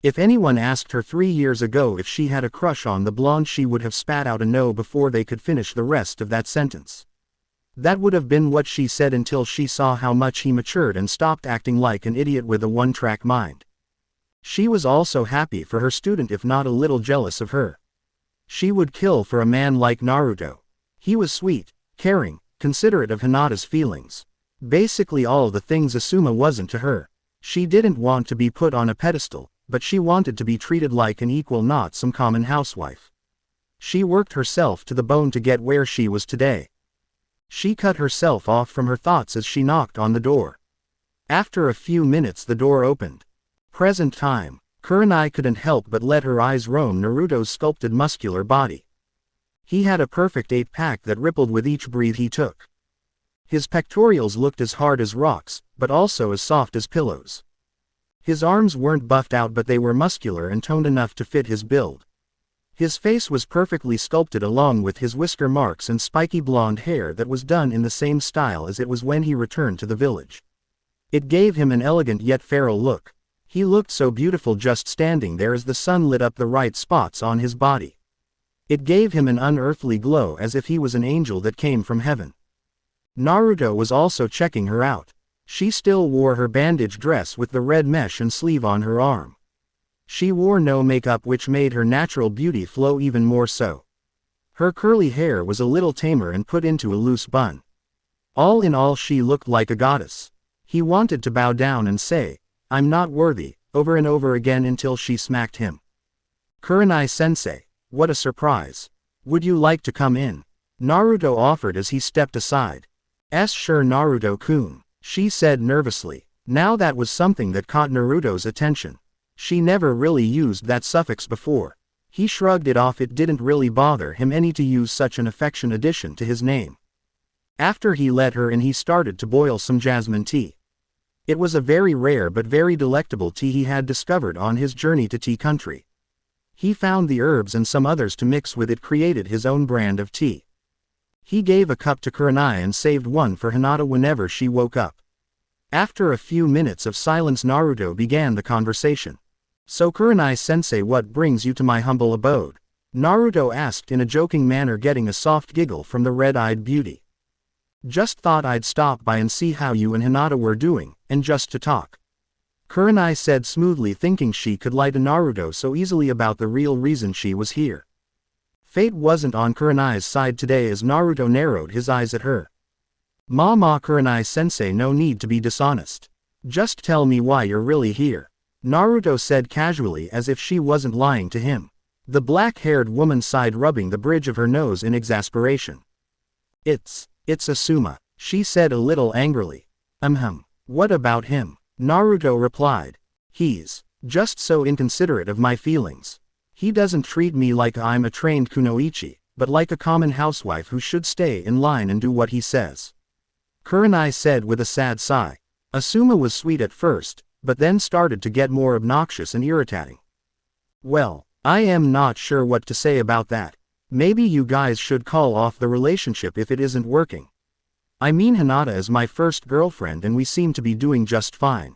If anyone asked her 3 years ago if she had a crush on the blonde, she would have spat out a no before they could finish the rest of that sentence. That would have been what she said until she saw how much he matured and stopped acting like an idiot with a one-track mind. She was also happy for her student, if not a little jealous of her. She would kill for a man like Naruto. He was sweet, caring, considerate of Hinata's feelings. Basically all the things Asuma wasn't to her. She didn't want to be put on a pedestal, but she wanted to be treated like an equal, not some common housewife. She worked herself to the bone to get where she was today. She cut herself off from her thoughts as she knocked on the door. After a few minutes the door opened. Present time. Kurenai couldn't help but let her eyes roam Naruto's sculpted muscular body. He had a perfect eight-pack that rippled with each breath he took. His pectorials looked as hard as rocks, but also as soft as pillows. His arms weren't buffed out but they were muscular and toned enough to fit his build. His face was perfectly sculpted along with his whisker marks and spiky blonde hair that was done in the same style as it was when he returned to the village. It gave him an elegant yet feral look. He looked so beautiful just standing there as the sun lit up the right spots on his body. It gave him an unearthly glow as if he was an angel that came from heaven. Naruto was also checking her out. She still wore her bandage dress with the red mesh and sleeve on her arm. She wore no makeup which made her natural beauty flow even more so. Her curly hair was a little tamer and put into a loose bun. All in all she looked like a goddess. He wanted to bow down and say, "I'm not worthy," over and over again until she smacked him. "Kurenai-sensei, what a surprise. Would you like to come in?" Naruto offered as he stepped aside. Sure Naruto-kun," she said nervously. Now that was something that caught Naruto's attention. She never really used that suffix before. He shrugged it off, it didn't really bother him any to use such an affection addition to his name. After he let her in he started to boil some jasmine tea. It was a very rare but very delectable tea he had discovered on his journey to tea country. He found the herbs and some others to mix with it, created his own brand of tea. He gave a cup to Kurenai and saved one for Hinata whenever she woke up. After a few minutes of silence Naruto began the conversation. "So Kurenai-sensei, what brings you to my humble abode?" Naruto asked in a joking manner, getting a soft giggle from the red-eyed beauty. "Just thought I'd stop by and see how you and Hinata were doing, and just to talk," Kurenai said smoothly, thinking she could lie to Naruto so easily about the real reason she was here. Fate wasn't on Kurenai's side today as Naruto narrowed his eyes at her. "Ma Kurenai-sensei, no need to be dishonest. Just tell me why you're really here," Naruto said casually as if she wasn't lying to him. The black-haired woman sighed, rubbing the bridge of her nose in exasperation. It's Asuma," she said a little angrily. What about him?" Naruto replied. He's just so inconsiderate of my feelings. He doesn't treat me like I'm a trained kunoichi, but like a common housewife who should stay in line and do what he says," Kurenai said with a sad sigh. Asuma was sweet at first, but then started to get more obnoxious and irritating. "Well, I am not sure what to say about that. Maybe you guys should call off the relationship if it isn't working. I mean, Hinata is my first girlfriend and we seem to be doing just fine."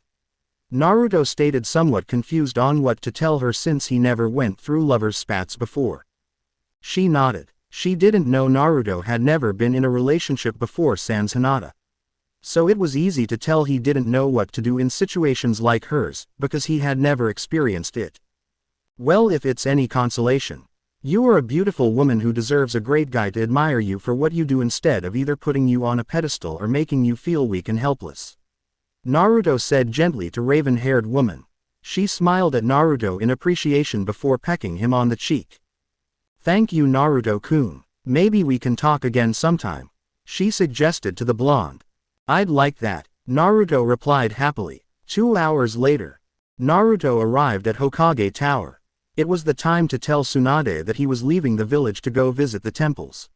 Naruto stated, somewhat confused on what to tell her since he never went through lovers' spats before. She nodded. She didn't know Naruto had never been in a relationship before sans Hinata. So it was easy to tell he didn't know what to do in situations like hers, because he had never experienced it. "Well, if it's any consolation, you are a beautiful woman who deserves a great guy to admire you for what you do instead of either putting you on a pedestal or making you feel weak and helpless," Naruto said gently to raven-haired woman. She smiled at Naruto in appreciation before pecking him on the cheek. "Thank you, Naruto-kun. Maybe we can talk again sometime," she suggested to the blonde. "I'd like that," Naruto replied happily. 2 hours later, Naruto arrived at Hokage Tower. It was the time to tell Tsunade that he was leaving the village to go visit the temples.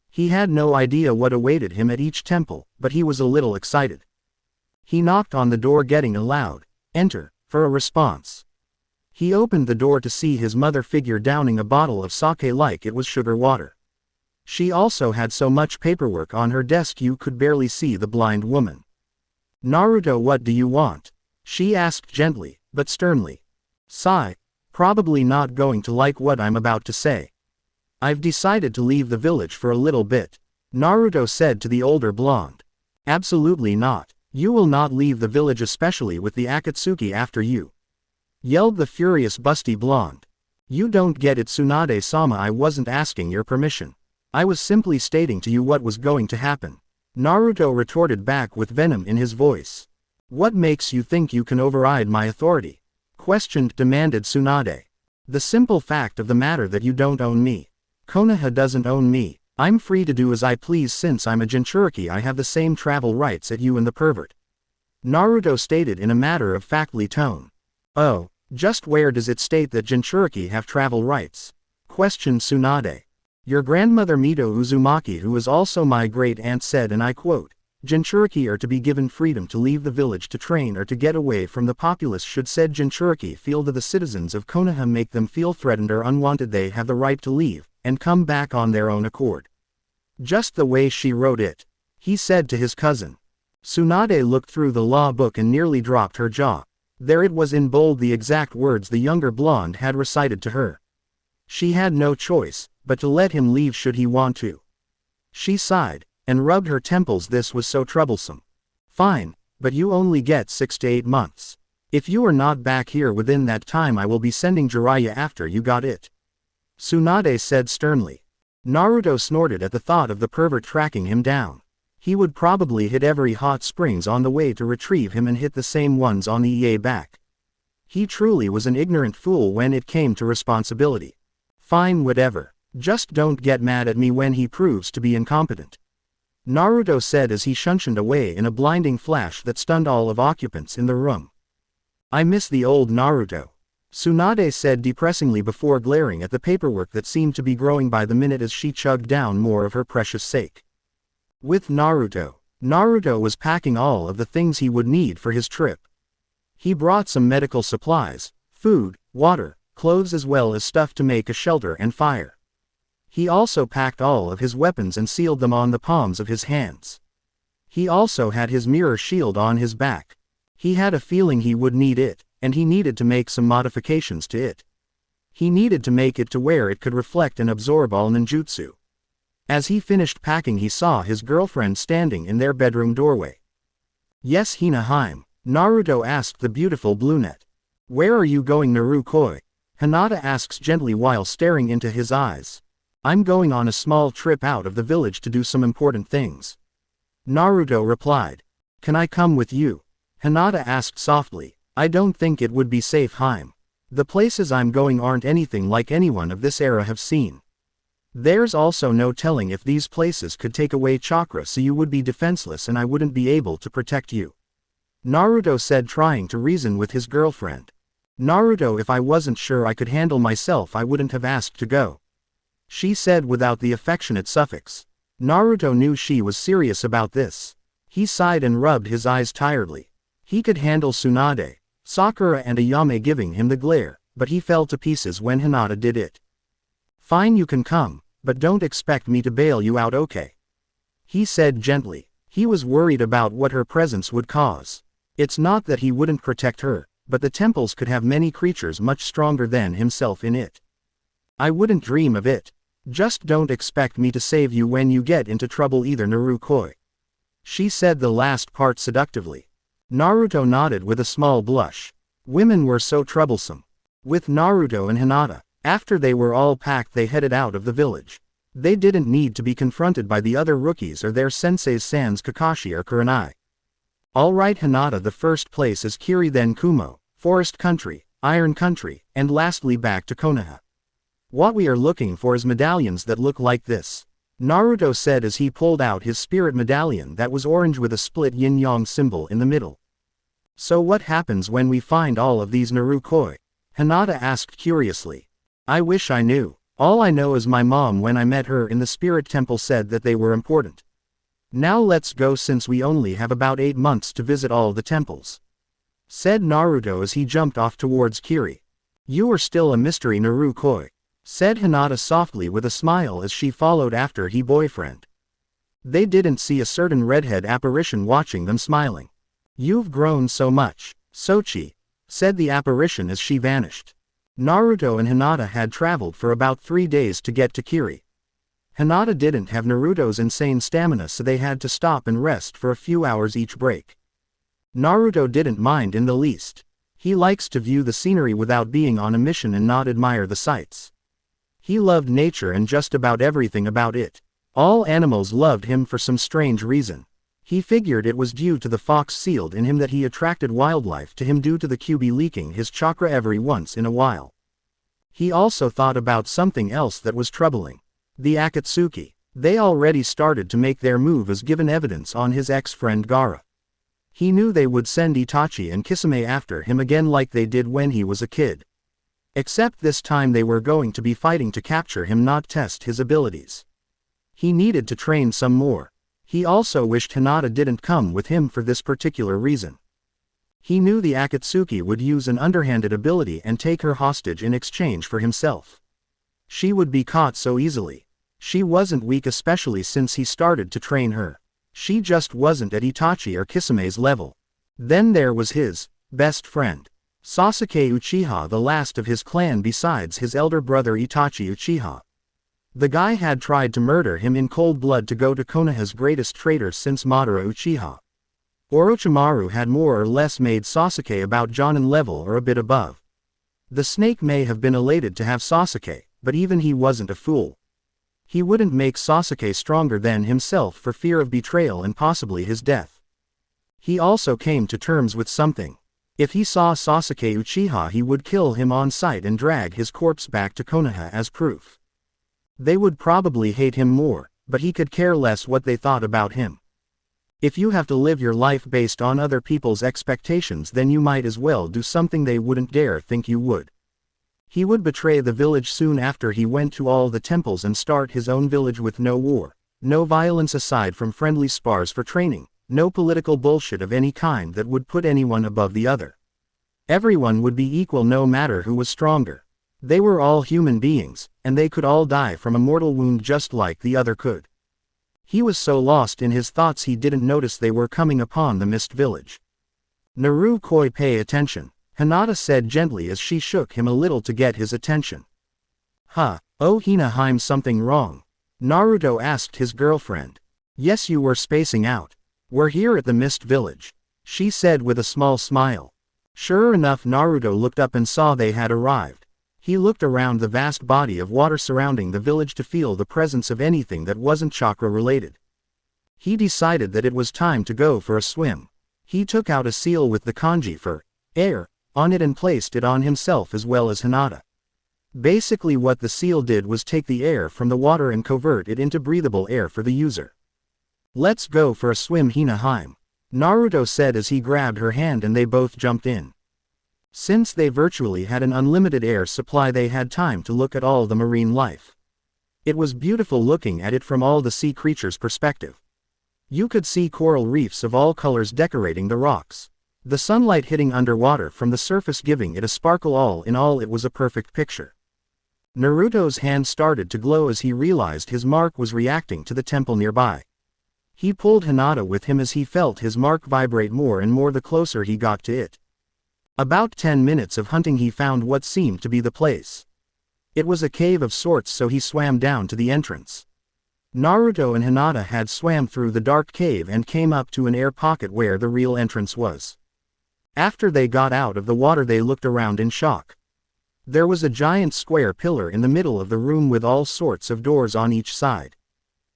He had no idea what awaited him at each temple, but he was a little excited. He knocked on the door, getting a loud "Enter" for a response. He opened the door to see his mother figure downing a bottle of sake like it was sugar water. She also had so much paperwork on her desk you could barely see the blind woman. "Naruto, what do you want?" she asked gently, but sternly. Sigh. "Probably not going to like what I'm about to say. I've decided to leave the village for a little bit," Naruto said to the older blonde. "Absolutely not. You will not leave the village, especially with the Akatsuki after you," yelled the furious busty blonde. "You don't get it, Tsunade-sama. I wasn't asking your permission. I was simply stating to you what was going to happen," Naruto retorted back with venom in his voice. "What makes you think you can override my authority?" demanded Tsunade. "The simple fact of the matter that you don't own me. Konoha doesn't own me. I'm free to do as I please. Since I'm a Jinchuriki, I have the same travel rights as you and the pervert." Naruto stated in a matter-of-factly tone. Oh, just where does it state that Jinchuriki have travel rights? Questioned Tsunade. Your grandmother Mito Uzumaki, who is also my great-aunt, said, and I quote, Jinchuriki are to be given freedom to leave the village to train or to get away from the populace. Should said Jinchuriki feel that the citizens of Konoha make them feel threatened or unwanted, they have the right to leave, and come back on their own accord. Just the way she wrote it, he said to his cousin. Tsunade looked through the law book and nearly dropped her jaw. There it was in bold, the exact words the younger blonde had recited to her. She had no choice but to let him leave should he want to. She sighed and rubbed her temples. This was so troublesome. Fine, but you only get 6 to 8 months. If you are not back here within that time, I will be sending Jiraiya after you. Got it? Tsunade said sternly. Naruto snorted at the thought of the pervert tracking him down. He would probably hit every hot springs on the way to retrieve him and hit the same ones on the EA back. He truly was an ignorant fool when it came to responsibility. Fine, whatever. Just don't get mad at me when he proves to be incompetent. Naruto said as he shunted away in a blinding flash that stunned all of occupants in the room. I miss the old Naruto. Tsunade said depressingly before glaring at the paperwork that seemed to be growing by the minute as she chugged down more of her precious sake. With Naruto was packing all of the things he would need for his trip. He brought some medical supplies, food, water, clothes, as well as stuff to make a shelter and fire. He also packed all of his weapons and sealed them on the palms of his hands. He also had his mirror shield on his back. He had a feeling he would need it, and he needed to make some modifications to it. He needed to make it to where it could reflect and absorb all ninjutsu. As he finished packing, he saw his girlfriend standing in their bedroom doorway. Yes, Hina Haim, Naruto asked the beautiful brunette. Where are you going, Narukoi? Hinata asks gently while staring into his eyes. I'm going on a small trip out of the village to do some important things. Naruto replied. Can I come with you? Hinata asked softly. I don't think it would be safe, Haim. The places I'm going aren't anything like anyone of this era have seen. There's also no telling if these places could take away chakra, so you would be defenseless and I wouldn't be able to protect you. Naruto said, trying to reason with his girlfriend. Naruto, if I wasn't sure I could handle myself, I wouldn't have asked to go. She said without the affectionate suffix. Naruto knew she was serious about this. He sighed and rubbed his eyes tiredly. He could handle Tsunade, Sakura and Ayame giving him the glare, but he fell to pieces when Hinata did it. Fine, you can come, but don't expect me to bail you out, okay? He said gently. He was worried about what her presence would cause. It's not that he wouldn't protect her, but the temples could have many creatures much stronger than himself in it. I wouldn't dream of it. Just don't expect me to save you when you get into trouble either, Narukoi. She said the last part seductively. Naruto nodded with a small blush. Women were so troublesome. With Naruto and Hinata, after they were all packed, they headed out of the village. They didn't need to be confronted by the other rookies or their senseis sans Kakashi or Kurenai. Alright, Hinata, the first place is Kiri, then Kumo, Forest Country, Iron Country, and lastly back to Konoha. What we are looking for is medallions that look like this, Naruto said as he pulled out his spirit medallion that was orange with a split yin-yang symbol in the middle. So what happens when we find all of these, Narukoi? Hinata asked curiously. I wish I knew. All I know is my mom, when I met her in the spirit temple, said that they were important. Now let's go, since we only have about 8 months to visit all the temples, said Naruto as he jumped off towards Kiri. You are still a mystery, Narukoi, said Hinata softly with a smile as she followed after her boyfriend. They didn't see a certain redhead apparition watching them, smiling. You've grown so much, Sochi, said the apparition as she vanished. Naruto and Hinata had traveled for about 3 days to get to Kiri. Hinata didn't have Naruto's insane stamina, so they had to stop and rest for a few hours each break. Naruto didn't mind in the least. He likes to view the scenery without being on a mission and not admire the sights. He loved nature and just about everything about it. All animals loved him for some strange reason. He figured it was due to the fox sealed in him that he attracted wildlife to him due to the QB leaking his chakra every once in a while. He also thought about something else that was troubling. The Akatsuki. They already started to make their move as given evidence on his ex-friend Gaara. He knew they would send Itachi and Kisame after him again like they did when he was a kid. Except this time they were going to be fighting to capture him, not test his abilities. He needed to train some more. He also wished Hinata didn't come with him for this particular reason. He knew the Akatsuki would use an underhanded ability and take her hostage in exchange for himself. She would be caught so easily. She wasn't weak, especially since he started to train her. She just wasn't at Itachi or Kisame's level. Then there was his best friend, Sasuke Uchiha, the last of his clan besides his elder brother Itachi Uchiha. The guy had tried to murder him in cold blood to go to Konoha's greatest traitor since Madara Uchiha. Orochimaru had more or less made Sasuke about Jonin level or a bit above. The snake may have been elated to have Sasuke, but even he wasn't a fool. He wouldn't make Sasuke stronger than himself for fear of betrayal and possibly his death. He also came to terms with something. If he saw Sasuke Uchiha, he would kill him on sight and drag his corpse back to Konoha as proof. They would probably hate him more, but he could care less what they thought about him. If you have to live your life based on other people's expectations, then you might as well do something they wouldn't dare think you would. He would betray the village soon after he went to all the temples and start his own village with no war, no violence aside from friendly spars for training, no political bullshit of any kind that would put anyone above the other. Everyone would be equal no matter who was stronger. They were all human beings, and they could all die from a mortal wound just like the other could. He was so lost in his thoughts he didn't notice they were coming upon the mist village. Naruto, pay attention, Hinata said gently as she shook him a little to get his attention. Huh, oh Hina, something wrong? Naruto asked his girlfriend. Yes, you were spacing out. We're here at the mist village, she said with a small smile. Sure enough, Naruto looked up and saw they had arrived. He looked around the vast body of water surrounding the village to feel the presence of anything that wasn't chakra related. He decided that it was time to go for a swim. He took out a seal with the kanji for air on it and placed it on himself as well as Hinata. Basically what the seal did was take the air from the water and convert it into breathable air for the user. Let's go for a swim, Hina, Naruto said as he grabbed her hand and they both jumped in. Since they virtually had an unlimited air supply, they had time to look at all the marine life. It was beautiful looking at it from all the sea creatures' perspective. You could see coral reefs of all colors decorating the rocks. The sunlight hitting underwater from the surface giving it a sparkle. All in all, it was a perfect picture. Naruto's hand started to glow as he realized his mark was reacting to the temple nearby. He pulled Hinata with him as he felt his mark vibrate more and more the closer he got to it. About 10 minutes of hunting he found what seemed to be the place. It was a cave of sorts, so he swam down to the entrance. Naruto and Hinata had swam through the dark cave and came up to an air pocket where the real entrance was. After they got out of the water they looked around in shock. There was a giant square pillar in the middle of the room with all sorts of doors on each side.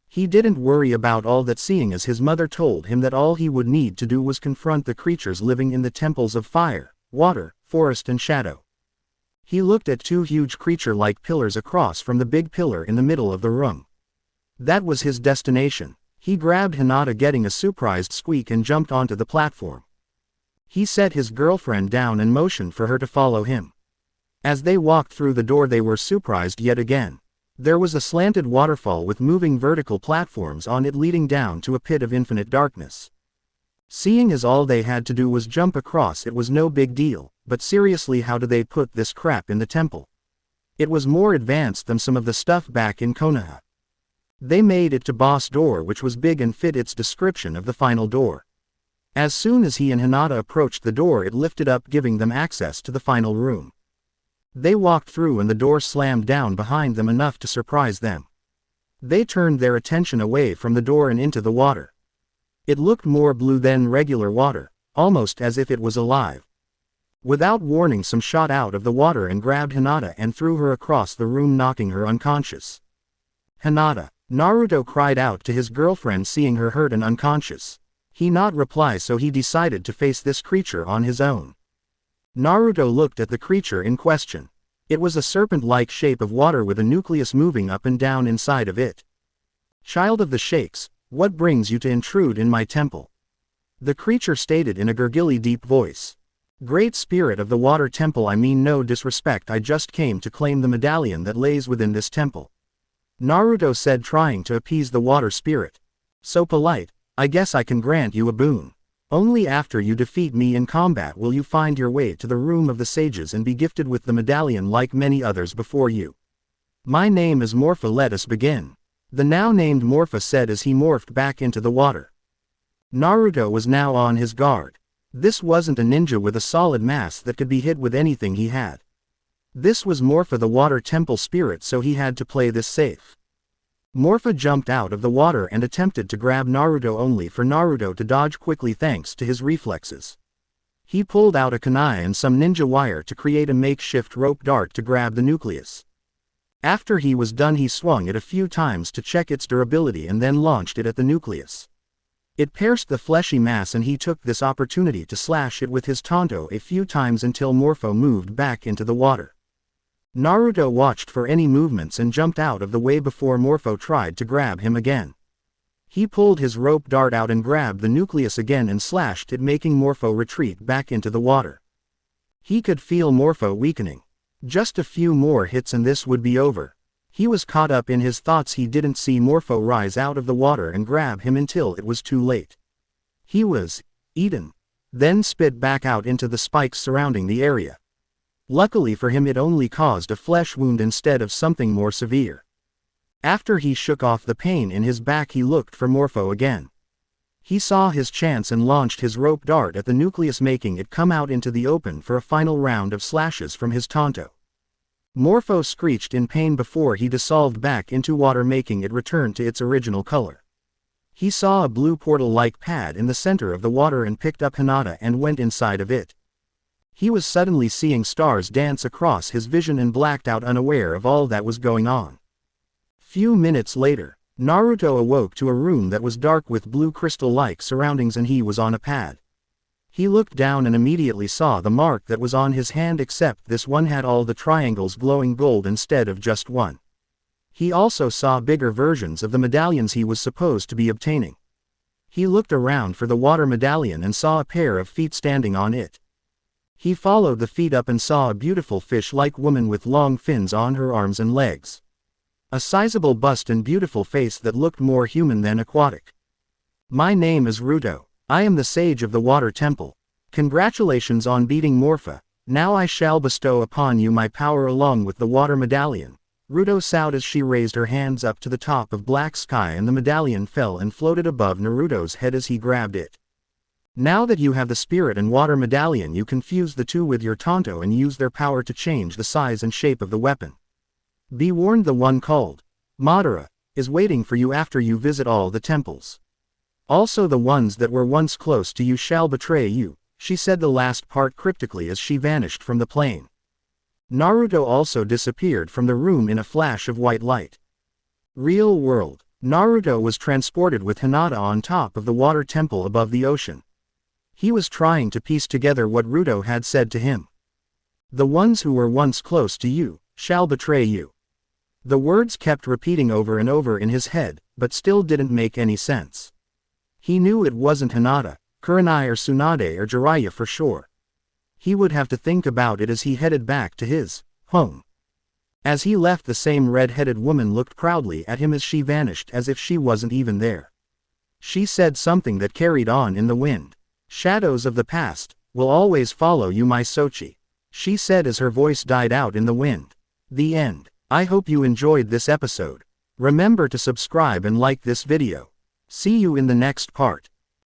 He didn't worry about all that, seeing as his mother told him that all he would need to do was confront the creatures living in the temples of fire, water, forest and shadow. He looked at two huge creature-like pillars across from the big pillar in the middle of the room. That was his destination. He grabbed Hinata, getting a surprised squeak, and jumped onto the platform. He set his girlfriend down and motioned for her to follow him. As they walked through the door they were surprised yet again. There was a slanted waterfall with moving vertical platforms on it leading down to a pit of infinite darkness. Seeing as all they had to do was jump across, it was no big deal, but seriously, how do they put this crap in the temple? It was more advanced than some of the stuff back in Konoha. They made it to boss door, which was big and fit its description of the final door. As soon as he and Hinata approached the door, it lifted up, giving them access to the final room. They walked through and the door slammed down behind them enough to surprise them. They turned their attention away from the door and into the water. It looked more blue than regular water, almost as if it was alive. Without warning, some shot out of the water and grabbed Hinata and threw her across the room, knocking her unconscious. Hinata, Naruto cried out to his girlfriend, seeing her hurt and unconscious. He not reply, so he decided to face this creature on his own. Naruto looked at the creature in question. It was a serpent-like shape of water with a nucleus moving up and down inside of it. Child of the Sheiks, what brings you to intrude in my temple? The creature stated in a gurgly deep voice. Great spirit of the water temple, I mean no disrespect, I just came to claim the medallion that lays within this temple. Naruto said, trying to appease the water spirit. So polite, I guess I can grant you a boon. Only after you defeat me in combat will you find your way to the room of the sages and be gifted with the medallion like many others before you. My name is Morpha, let us begin. The now named Morpha said as he morphed back into the water. Naruto was now on his guard. This wasn't a ninja with a solid mass that could be hit with anything he had. This was Morpha, the water temple spirit, so he had to play this safe. Morpha jumped out of the water and attempted to grab Naruto, only for Naruto to dodge quickly thanks to his reflexes. He pulled out a kunai and some ninja wire to create a makeshift rope dart to grab the nucleus. After he was done, he swung it a few times to check its durability and then launched it at the nucleus. It pierced the fleshy mass and he took this opportunity to slash it with his tanto a few times until Morpho moved back into the water. Naruto watched for any movements and jumped out of the way before Morpho tried to grab him again. He pulled his rope dart out and grabbed the nucleus again and slashed it, making Morpho retreat back into the water. He could feel Morpho weakening. Just a few more hits and this would be over. He was caught up in his thoughts. He didn't see Morpho rise out of the water and grab him until it was too late. He was eaten, then spit back out into the spikes surrounding the area. Luckily for him, it only caused a flesh wound instead of something more severe. After he shook off the pain in his back, he looked for Morpho again. He saw his chance and launched his rope dart at the nucleus, making it come out into the open for a final round of slashes from his tanto. Morpho screeched in pain before he dissolved back into water, making it return to its original color. He saw a blue portal-like pad in the center of the water and picked up Hinata and went inside of it. He was suddenly seeing stars dance across his vision and blacked out, unaware of all that was going on. Few minutes later, Naruto awoke to a room that was dark with blue crystal-like surroundings and he was on a pad. He looked down and immediately saw the mark that was on his hand, except this one had all the triangles glowing gold instead of just one. He also saw bigger versions of the medallions he was supposed to be obtaining. He looked around for the water medallion and saw a pair of feet standing on it. He followed the feet up and saw a beautiful fish-like woman with long fins on her arms and legs. A sizable bust and beautiful face that looked more human than aquatic. My name is Ruto. I am the sage of the water temple. Congratulations on beating Morpha. Now I shall bestow upon you my power along with the water medallion. Ruto soughed as she raised her hands up to the top of black sky and the medallion fell and floated above Naruto's head as he grabbed it. Now that you have the spirit and water medallion, you can fuse the two with your tanto and use their power to change the size and shape of the weapon. Be warned, the one called Madara is waiting for you after you visit all the temples. Also the ones that were once close to you shall betray you. She said the last part cryptically as she vanished from the plane. Naruto also disappeared from the room in a flash of white light. Real world. Naruto was transported with Hinata on top of the water temple above the ocean. He was trying to piece together what Ruto had said to him. The ones who were once close to you shall betray you. The words kept repeating over and over in his head, but still didn't make any sense. He knew it wasn't Hinata, Kurenai or Tsunade or Jiraiya for sure. He would have to think about it as he headed back to his home. As he left, the same red-headed woman looked proudly at him as she vanished, as if she wasn't even there. She said something that carried on in the wind. Shadows of the past will always follow you, my Sochi. She said as her voice died out in the wind. The end. I hope you enjoyed this episode. Remember to subscribe and like this video. See you in the next part.